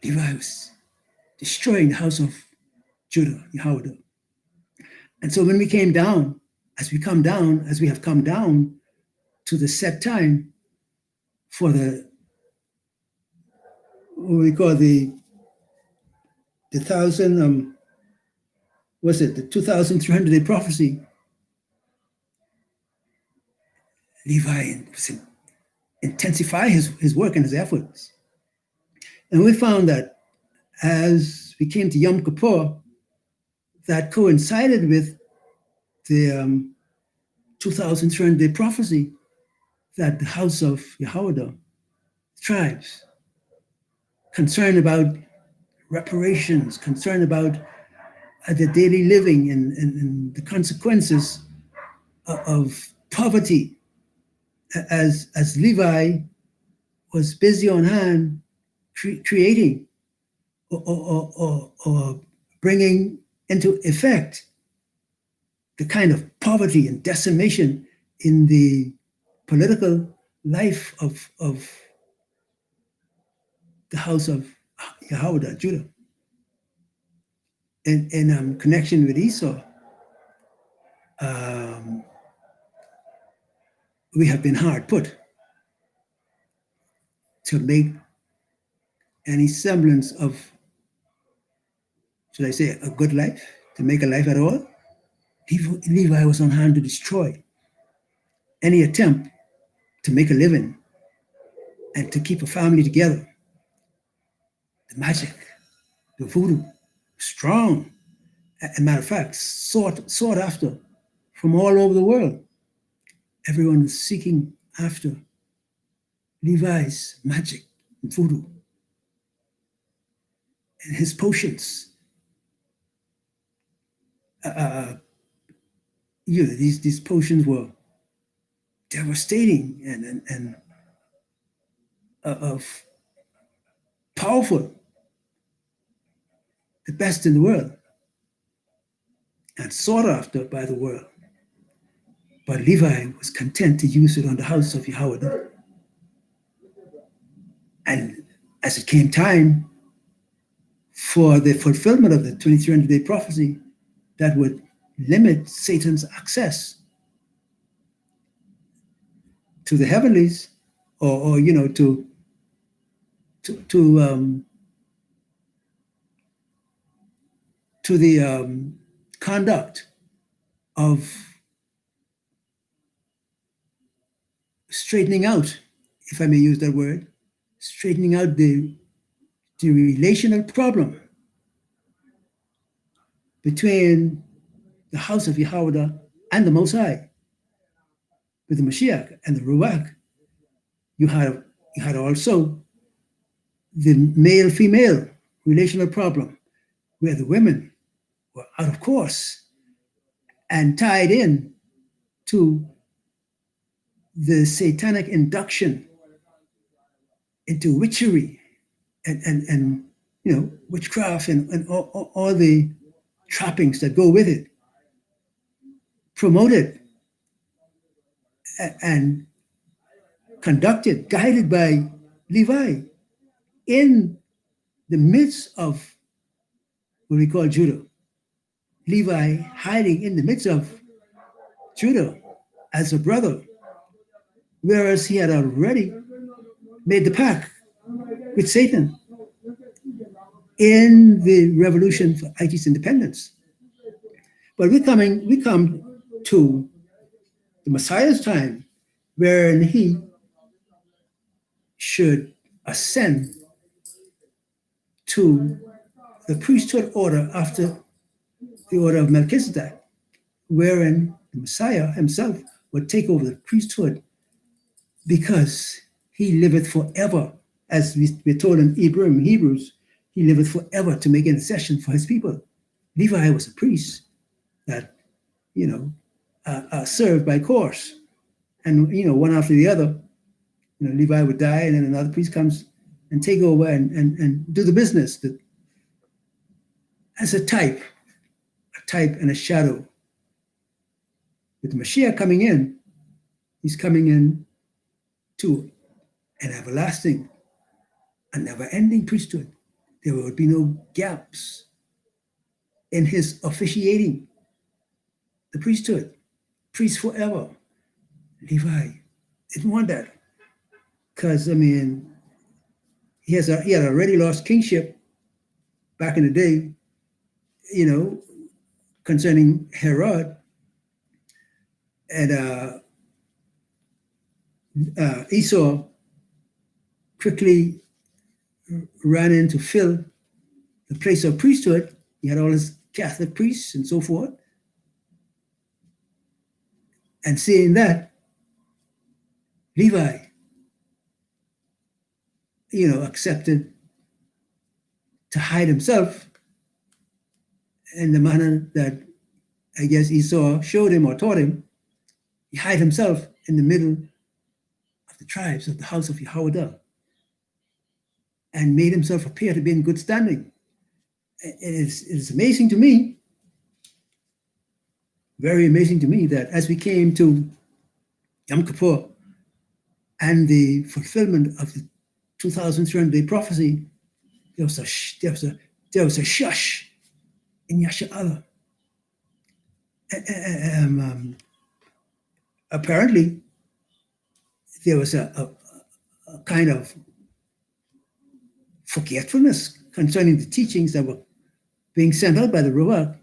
Levi was destroying the house of Judah, Yahweh. And so when we came down, as we have come down to the set time for what we call the 2,300-day prophecy, Levi intensify his work and his efforts. And we found that as we came to Yom Kippur, that coincided with the 2,300-day prophecy that the house of Yahweh, tribes, concerned about reparations, concerned about the daily living and the consequences of poverty, as Levi was busy on hand creating or bringing into effect the kind of poverty and decimation in the political life of the house of Yahweh, Judah. In connection with Esau, we have been hard put to make any semblance of, should I say, a good life, to make a life at all. Levi was on hand to destroy any attempt to make a living and to keep a family together. The magic, the voodoo, strong. As a matter of fact, sought after from all over the world. Everyone was seeking after Levi's magic and voodoo and his potions. These potions were devastating and of powerful, the best in the world, and sought after by the world. But Levi was content to use it on the house of Yahweh. And as it came time for the fulfillment of the 2300-day prophecy that would limit Satan's access to the heavenlies, or to the conduct of straightening out, if I may use that word, straightening out the relational problem between the house of Yahweh and the Most High. With the Mashiach and the Ruach, you had also the male-female relational problem, where the women were out of course and tied in to the satanic induction into witchery and witchcraft and all the trappings that go with it, promoted and conducted, guided by Levi in the midst of what we call Judah. Levi hiding in the midst of Judah as a brother, whereas he had already made the pact with Satan in the revolution for Haiti's independence. But we come to the Messiah's time, wherein he should ascend to the priesthood order after the order of Melchizedek, wherein the Messiah himself would take over the priesthood because he liveth forever. As we're told in Hebrews, he liveth forever to make intercession for his people. Levi was a priest that, served by course. And, one after the other, Levi would die and then another priest comes and take over and do the business that, as a type and a shadow. With the Mashiach coming in, he's coming in to an everlasting, a never-ending priesthood. There would be no gaps in his officiating the priesthood. Priest forever. Levi didn't want that because, he had already lost kingship back in the day, concerning Herod, and Esau quickly ran in to fill the place of priesthood. He had all his Catholic priests and so forth. And seeing that, Levi, accepted to hide himself in the manner that I guess Esau showed him or taught him. He hid himself in the middle of the tribes of the house of Yahweh and made himself appear to be in good standing. It is amazing to me, very amazing to me, that as we came to Yom Kippur and the fulfillment of the 2,300-day prophecy, there was a shush in Yasha'Allah. Apparently, there was a kind of forgetfulness concerning the teachings that were being sent out by the Ruach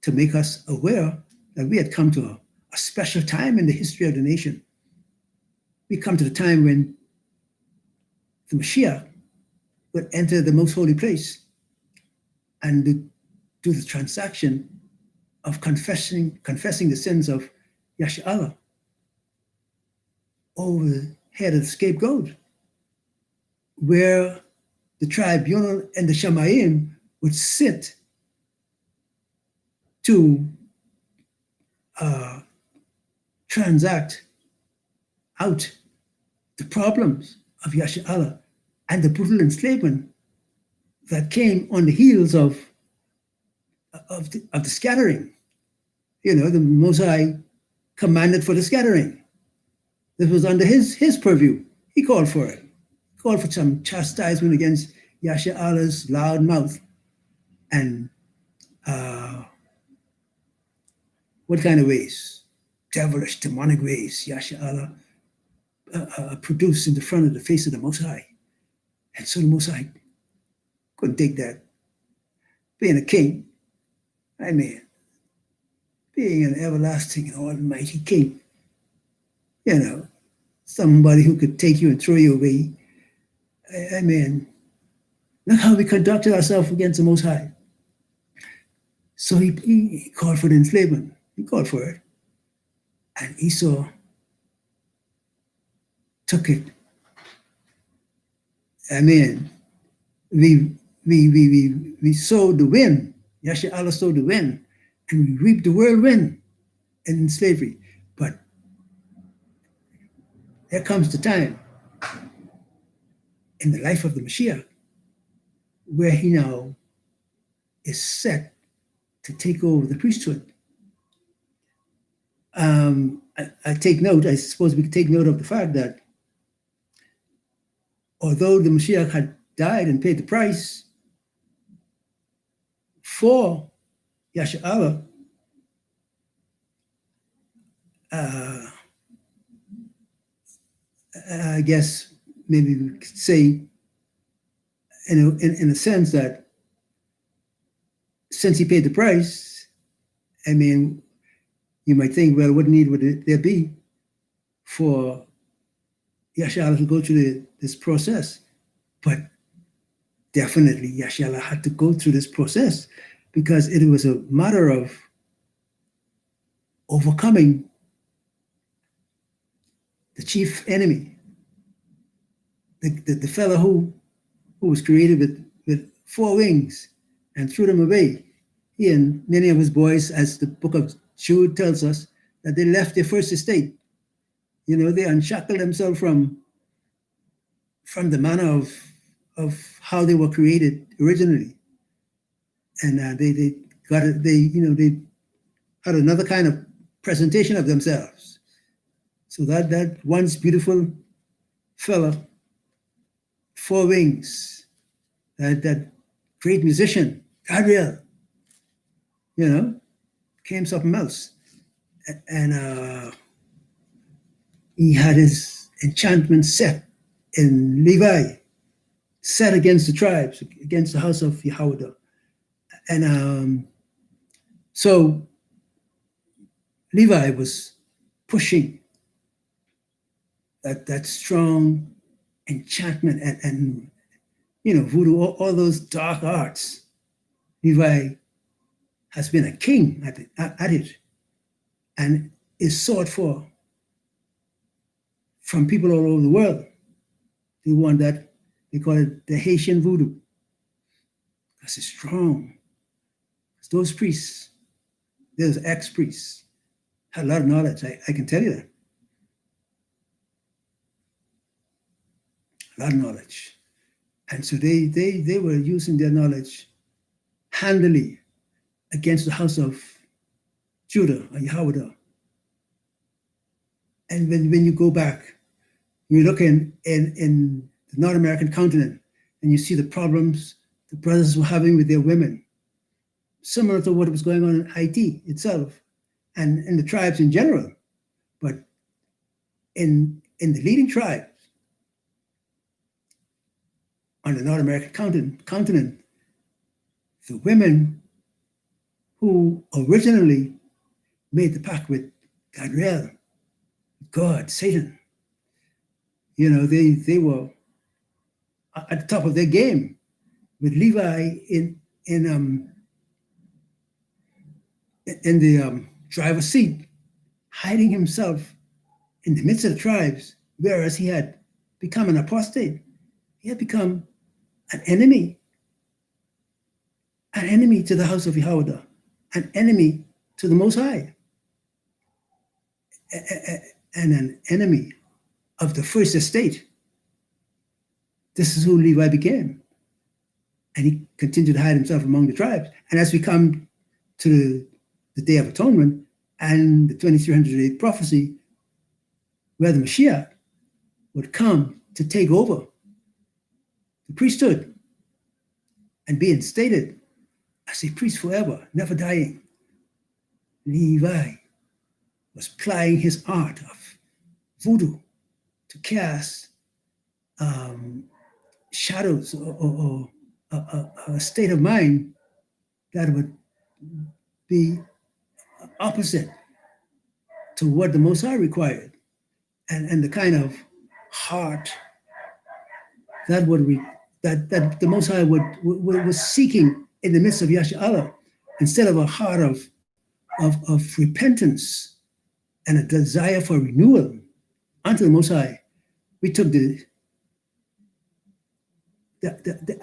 to make us aware that we had come to a special time in the history of the nation. We come to the time when the Mashiach would enter the most holy place and do the transaction of confessing the sins of Yasha'Allah over the head of the scapegoat, where the tribunal and the Shamayim would sit to transact out the problems of Yasha'Allah and the brutal enslavement that came on the heels of the scattering. The Most High commanded for the scattering. This was under his purview. He called for it. He called for some chastisement against Yasha'Allah's loud mouth And what kind of ways? Devilish, demonic ways. Yasha Allah produced in the front of the face of the Most High. And so the Most High couldn't take that. Being a king, I mean, being an everlasting and almighty king, somebody who could take you and throw you away. I mean, look how we conducted ourselves against the Most High. So he called for the enslavement. He called for it. And Esau took it. I mean, we sowed the wind. Yasha Allah sowed the wind, and we reaped the whirlwind in slavery. But there comes the time in the life of the Mashiach where he now is set to take over the priesthood. I suppose we could take note of the fact that although the Mashiach had died and paid the price for Yasha Allah, I guess maybe we could say, in a sense that since he paid the price, I mean, you might think, well, what need would there be for Yasha Allah to go through this process? But definitely Yasha Allah had to go through this process because it was a matter of overcoming the chief enemy, the fellow who was created with 4 wings and threw them away. He and many of his boys, as the book of Jude tells us, that they left their first estate. They unshackled themselves from the manner of how they were created originally, and they had another kind of presentation of themselves. So that once beautiful fella, 4 wings, that great musician, Gabriel, came something else. And he had his enchantment set in Levi, set against the tribes, against the house of Yahweh. And so Levi was pushing that strong enchantment and voodoo, all those dark arts. Levi has been a king at it and is sought for from people all over the world. They want that, they call it the Haitian voodoo. Because it's strong. Because those priests, those ex-priests, had a lot of knowledge. I can tell you that. A lot of knowledge. And so they were using their knowledge handily against the house of Judah or Yahweh. And when you go back, you look in the North American continent and you see the problems the brothers were having with their women, similar to what was going on in Haiti itself and in the tribes in general. But in the leading tribes on the North American continent, the women who originally made the pact with Gadriel, God, Satan, they were at the top of their game with Levi in the driver's seat, hiding himself in the midst of the tribes, whereas he had become an apostate. He had become an enemy to the house of Yahweh, an enemy to the Most High, and an enemy of the first estate. This is who Levi became. And he continued to hide himself among the tribes. And as we come to the Day of Atonement and the 2300-day prophecy, where the Mashiach would come to take over the priesthood and be instated as a priest forever, never dying. Levi was plying his art of voodoo to cast shadows or a state of mind that would be opposite to what the Most High required, and the kind of heart that that the Most High was seeking in the midst of Yasharahla, instead of a heart of repentance and a desire for renewal unto the Most High. We took the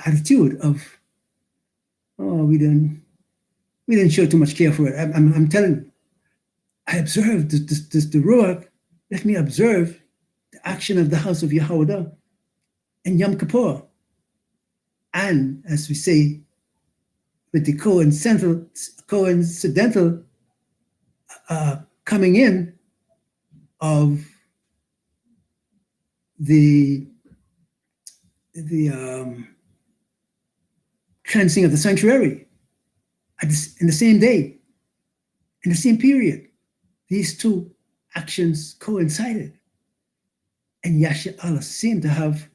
attitude of, oh, we didn't show too much care for it. I'm telling you, I observed the Ruach. Let me observe the action of the house of Yahweh and Yom Kippur. And as we say, with the coincidental coming in of the cleansing of the sanctuary in the same day, in the same period. These two actions coincided. And Yasharahla seemed to have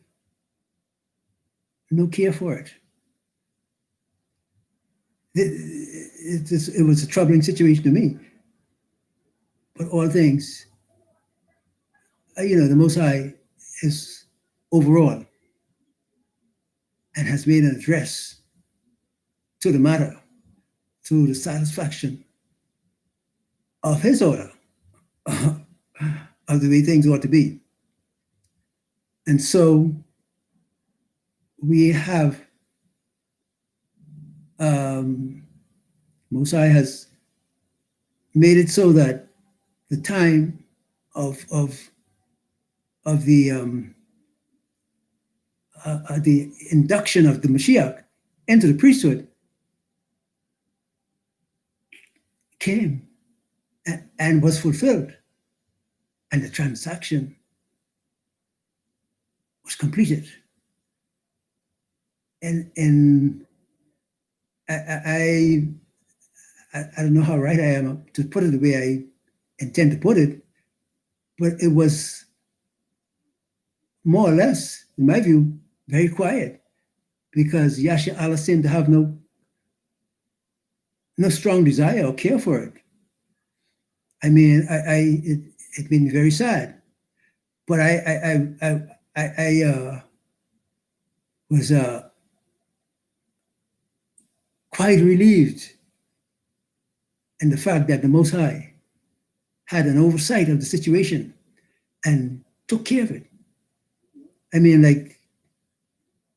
no care for it. It was a troubling situation to me. But all things, the Most High is overall and has made an address to the matter through the satisfaction of his order, of the way things ought to be. And so we have, Most High has made it so that the time of the induction of the Mashiach into the priesthood came and was fulfilled, and the transaction was completed. And I don't know how right I am to put it the way I intend to put it, but it was more or less, in my view, very quiet, because Yasharahla seemed to have no strong desire or care for it. I mean, it made me very sad, but I was quite relieved in the fact that the Most High had an oversight of the situation and took care of it. I mean, like,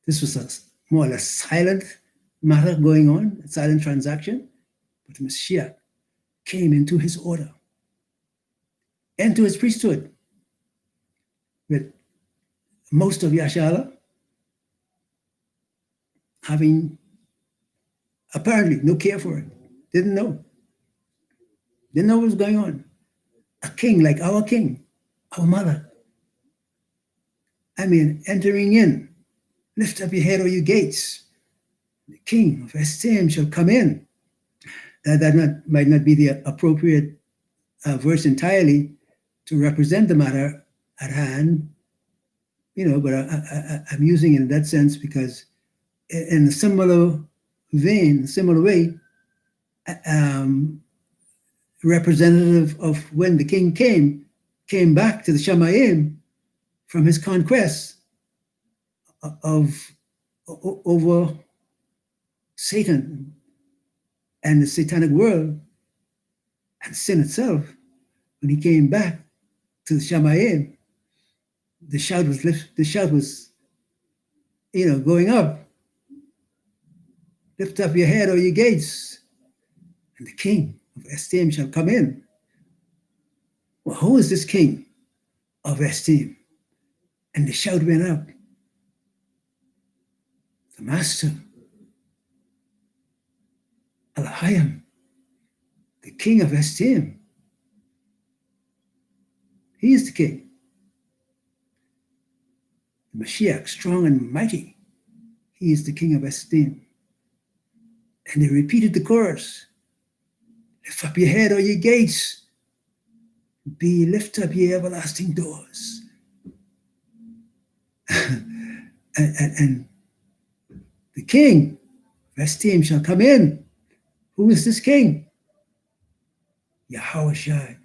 this was a more or less silent matter going on, a silent transaction, but the Mashiach came into his order, into his priesthood, with most of Yasharahla having apparently no care for it, didn't know what was going on. A king like our king, our mother, I mean, entering in, lift up your head, O you gates, the king of esteem shall come in. That might not be the appropriate verse entirely to represent the matter at hand, but I'm using it in that sense because in a similar vein, similar way, representative of when the king came back to the Shamayim from his conquest over Satan and the satanic world and sin itself. When he came back to the Shamayim, the shout was going up. Lift up your head, O ye gates, and the king of esteem shall come in. Well, who is this king of esteem? And the shout went up. The master, Elohim, the king of esteem. He is the king. The Mashiach, strong and mighty. He is the king of esteem. And they repeated the chorus. Lift up your head, O ye gates. Be lift up ye everlasting doors. and the king of esteem shall come in. Who is this king? Yahweh Shai.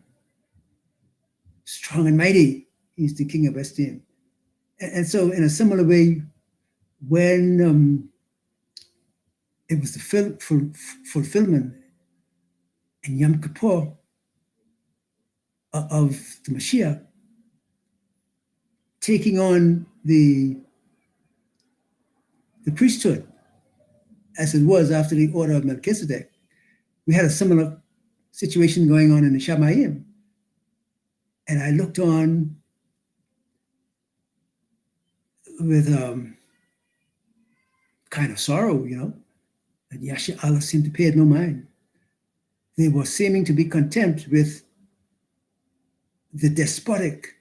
Strong and mighty. He's the king of esteem. And so in a similar way, when it was the fulfillment in Yom Kippur of the Mashiach, taking on the priesthood as it was after the order of Melchizedek, we had a similar situation going on in the Shamayim. And I looked on with kind of sorrow, that Yasha Allah seemed to pay it no mind. They were seeming to be content with the despotic,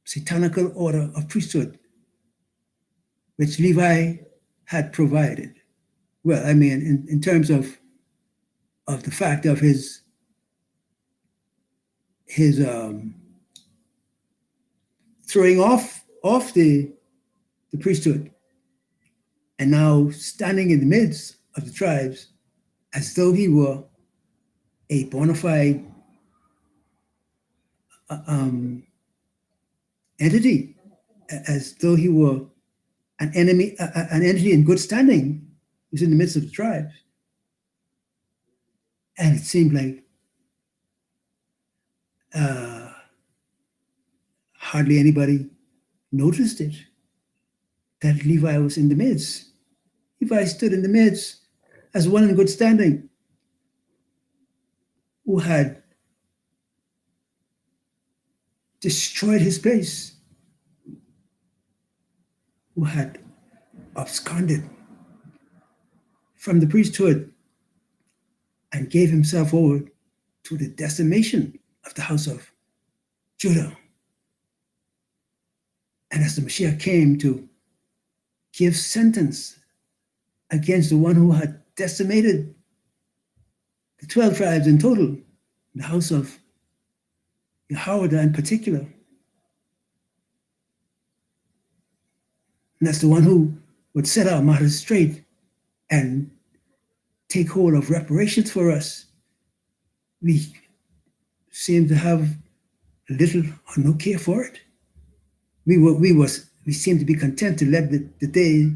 satanical order of priesthood, which Levi had provided. Well, I mean, in terms of the fact of his throwing off the priesthood and now standing in the midst of the tribes as though he were a bona fide entity, as though he were an entity in good standing. He was in the midst of the tribes. And it seemed like hardly anybody noticed it, that Levi was in the midst. Levi stood in the midst as one in good standing who had destroyed his place, who had absconded from the priesthood and gave himself over to the decimation of the house of Judah. And as the Mashiach came to give sentence against the one who had decimated the 12 tribes in total, the house of Yehoiada in particular, and that's the one who would set our matters straight and take hold of reparations for us, we seem to have little or no care for it. We seem to be content to let the day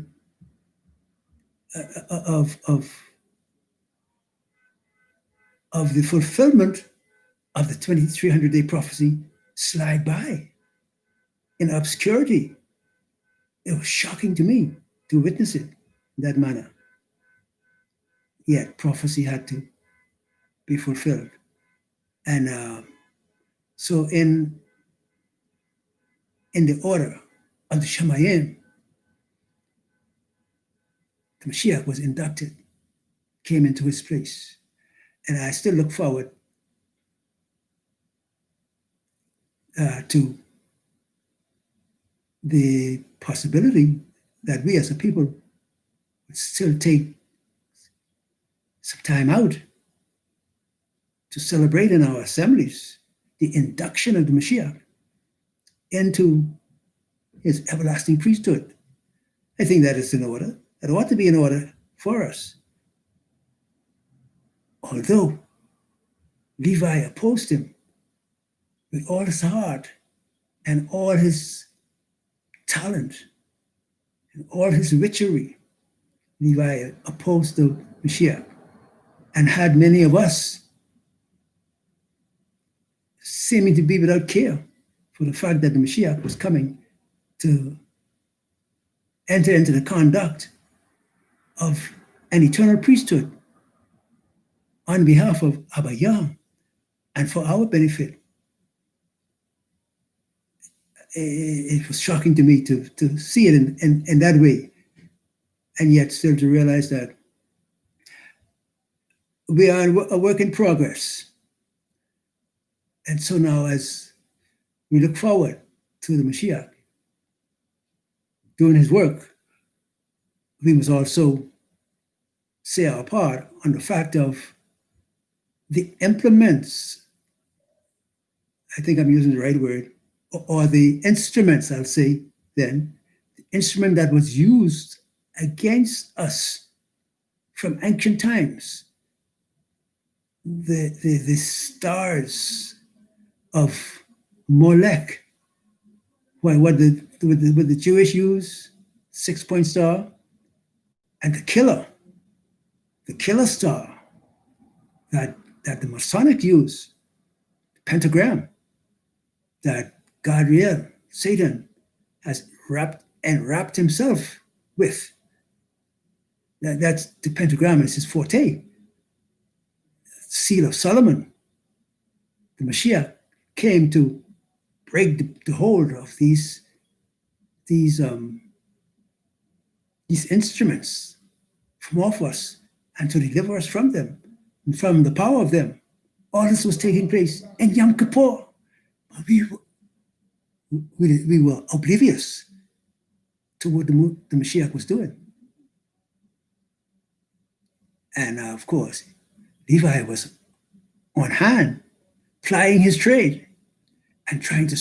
of the fulfillment of the 2300-day prophecy slide by in obscurity. It was shocking to me to witness it in that manner. Yet prophecy had to be fulfilled. And so in the order of the Shamayim, the Mashiach was inducted, came into his place. And I still look forward to the possibility that we as a people would still take some time out to celebrate in our assemblies the induction of the Mashiach into his everlasting priesthood. I think that is in order. That ought to be in order for us. Although Levi opposed him with all his heart and all his talent and all his witchery, Levi opposed the Mashiach and had many of us seeming to be without care for the fact that the Mashiach was coming to enter into the conduct of an eternal priesthood on behalf of Abba Yah and for our benefit. It was shocking to me to see it in that way, and yet still to realize that we are a work in progress. And so now as we look forward to the Mashiach doing his work, we must also say our part on the fact of the implements, I think I'm using the right word, or the instruments, I'll say then, the instrument that was used against us from ancient times, the stars of Molech, what the Jewish use, 6-point star, and the killer star that the Masonic use, the pentagram, that Gabriel, Satan, has wrapped himself with. That's the pentagram is his forte. Seal of Solomon, the Mashiach, came to break the hold of these instruments from off us and to deliver us from them and from the power of them. All this was taking place in Yom Kippur. We were oblivious to what the Mashiach was doing. And of course, Levi was on hand, plying his trade and trying to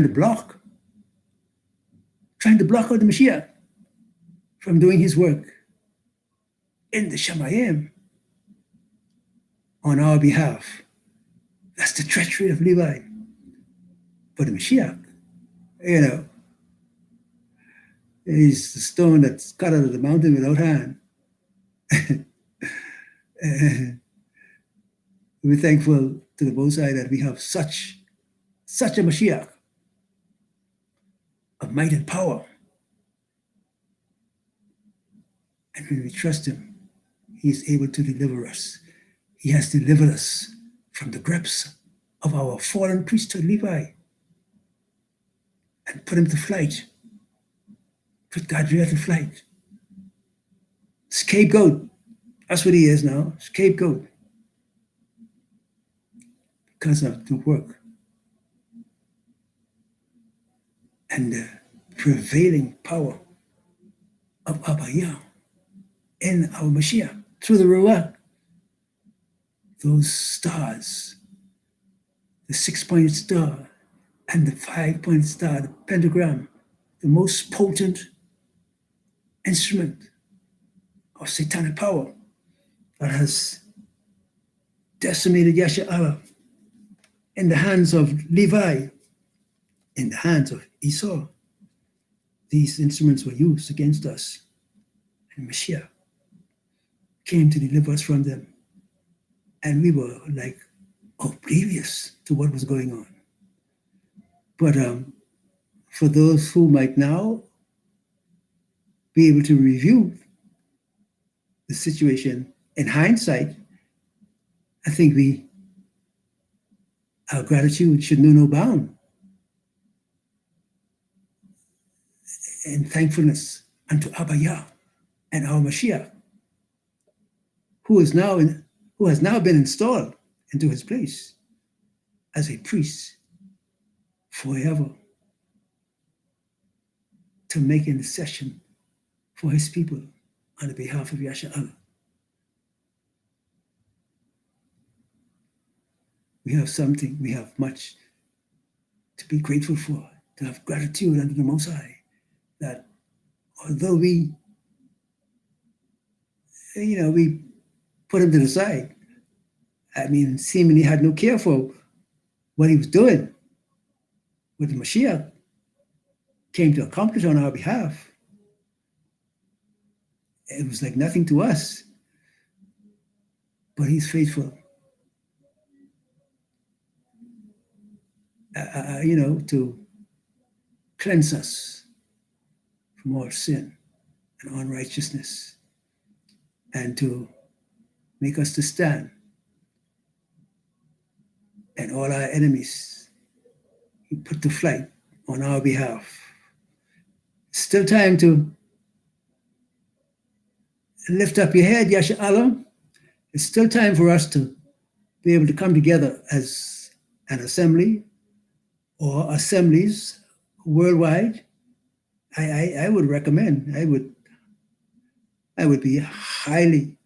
block out the Mashiach from doing his work in the Shemayim on our behalf. That's the treachery of Levi. But the Mashiach, he's the stone that's cut out of the mountain without hand. We're thankful to the Most High that we have such a Mashiach of might and power. And when we trust him, he is able to deliver us. He has delivered us from the grips of our fallen priesthood, Levi, and put him to flight. Put Gabriel to flight. Scapegoat. That's what he is now. Scapegoat. Because of the work and the prevailing power of Abba Yah in our Mashiach through the Ruach. Those stars, the 6-point star and the 5-point star, the pentagram, the most potent instrument of satanic power that has decimated Yasha'Allah in the hands of Levi, in the hands of Esau. These instruments were used against us, and Mashiach came to deliver us from them. And we were like oblivious to what was going on. But for those who might now be able to review the situation in hindsight, I think our gratitude should know no bound. And thankfulness unto Abba Yah and our Mashiach, who has now been installed into his place as a priest forever to make intercession for his people on the behalf of Yasha'Allah. We have much to be grateful for, to have gratitude unto the Most High, that although we put him to the side, seemingly had no care for what he was doing, what the Mashiach came to accomplish on our behalf. It was like nothing to us, but he's faithful. To cleanse us from all sin and unrighteousness, and to make us to stand. And all our enemies, he put to flight on our behalf. Still time to lift up your head, Yasha'Allah. It's still time for us to be able to come together as an assembly or assemblies worldwide. I would recommend, I would be highly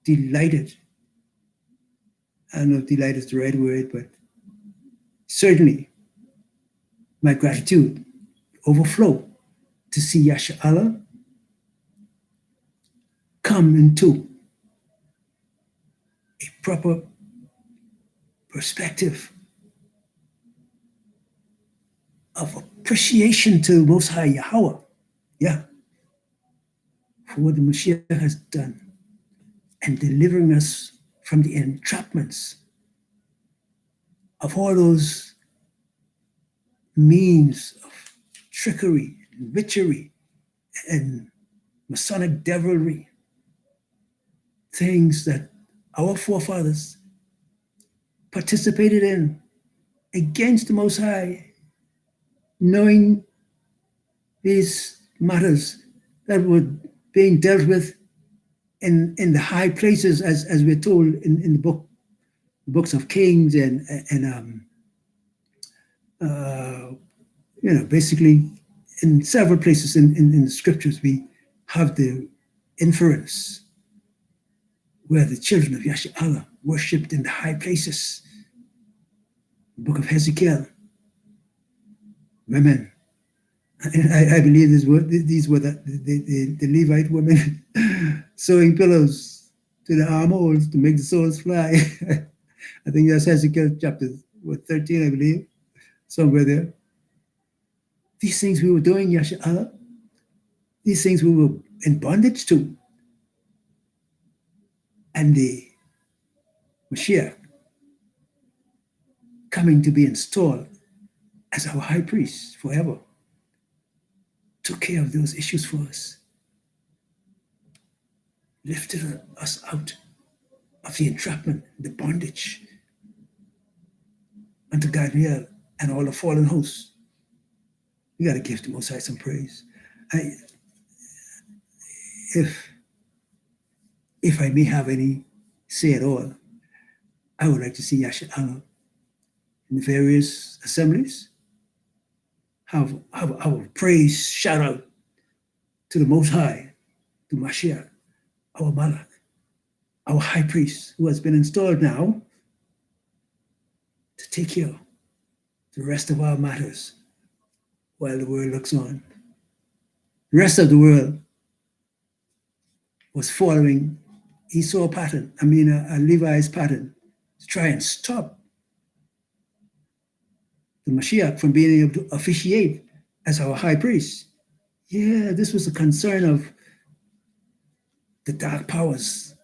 delighted. I don't know if delight is the right word, but certainly my gratitude overflow to see Yasha come into a proper perspective of appreciation to the Most High Yahweh. Yeah, for what the Mashiach has done and delivering us from the entrapments of all those means of trickery and witchery and Masonic devilry, things that our forefathers participated in against the Most High, knowing these matters that were being dealt with in the high places, as we're told in the books of Kings and basically in several places in the scriptures, we have the inference where the children of Yasha worshipped in the high places. The book of Hezekiel, women. I believe these were the Levite women sewing pillows to the armholes to make the souls fly. I think that's Hezekiel chapter 13, I believe, somewhere there. These things we were doing, Yasha, these things we were in bondage to. And the Mashiach coming to be installed as our high priest forever took care of those issues for us, lifted us out of the entrapment, the bondage, unto Gabriel and all the fallen hosts. We got to give the Most High some praise. If I may have any say at all, I would like to see Yasha in the various assemblies have our praise shout out to the Most High, to Mashiach, our Malach, our high priest, who has been installed now to take care of the rest of our matters while the world looks on. The rest of the world was following Esau's pattern, Levi's pattern, to try and stop the Mashiach from being able to officiate as our high priest. Yeah, this was a concern of the dark powers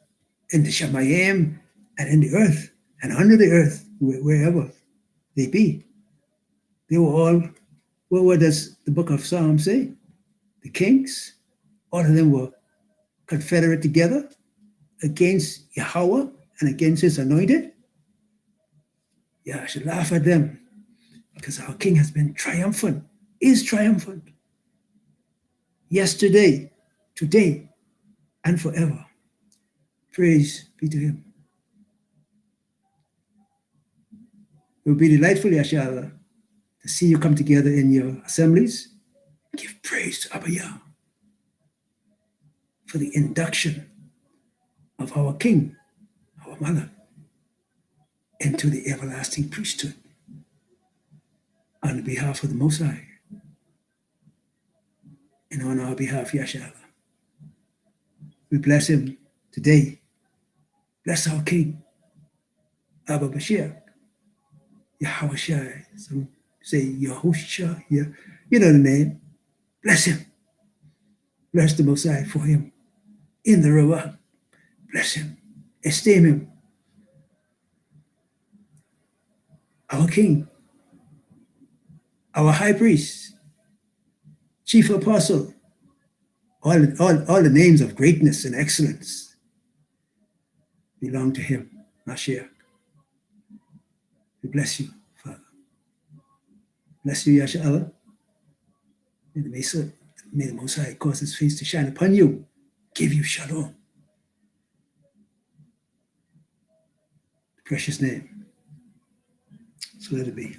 in the Shemayim and in the earth and under the earth, wherever they be. They were all, well, what does the book of Psalms say? The kings, all of them were confederate together against Yahweh and against his anointed. Yeah, I should laugh at them because our king has been triumphant, is triumphant. Yesterday, today, and forever. Praise be to him. It will be delightful, Yasha, to see you come together in your assemblies. Give praise to Abba Yah for the induction of our King, our Mother, into the everlasting priesthood on behalf of the Most High and on our behalf, Yasha. We bless him today. Bless our King, Abba Mashiach, Yahweh Shai. Some say Yahusha, you know the name. Bless him. Bless the Most High for him in the Ruach. Bless him. Esteem him. Our King, our High Priest, Chief Apostle, all the names of greatness and excellence belong to him, Mashiach. We bless you, Father. Bless you, Yasha Allah. May the Most High cause his face to shine upon you, give you shalom. Precious name. So let it be.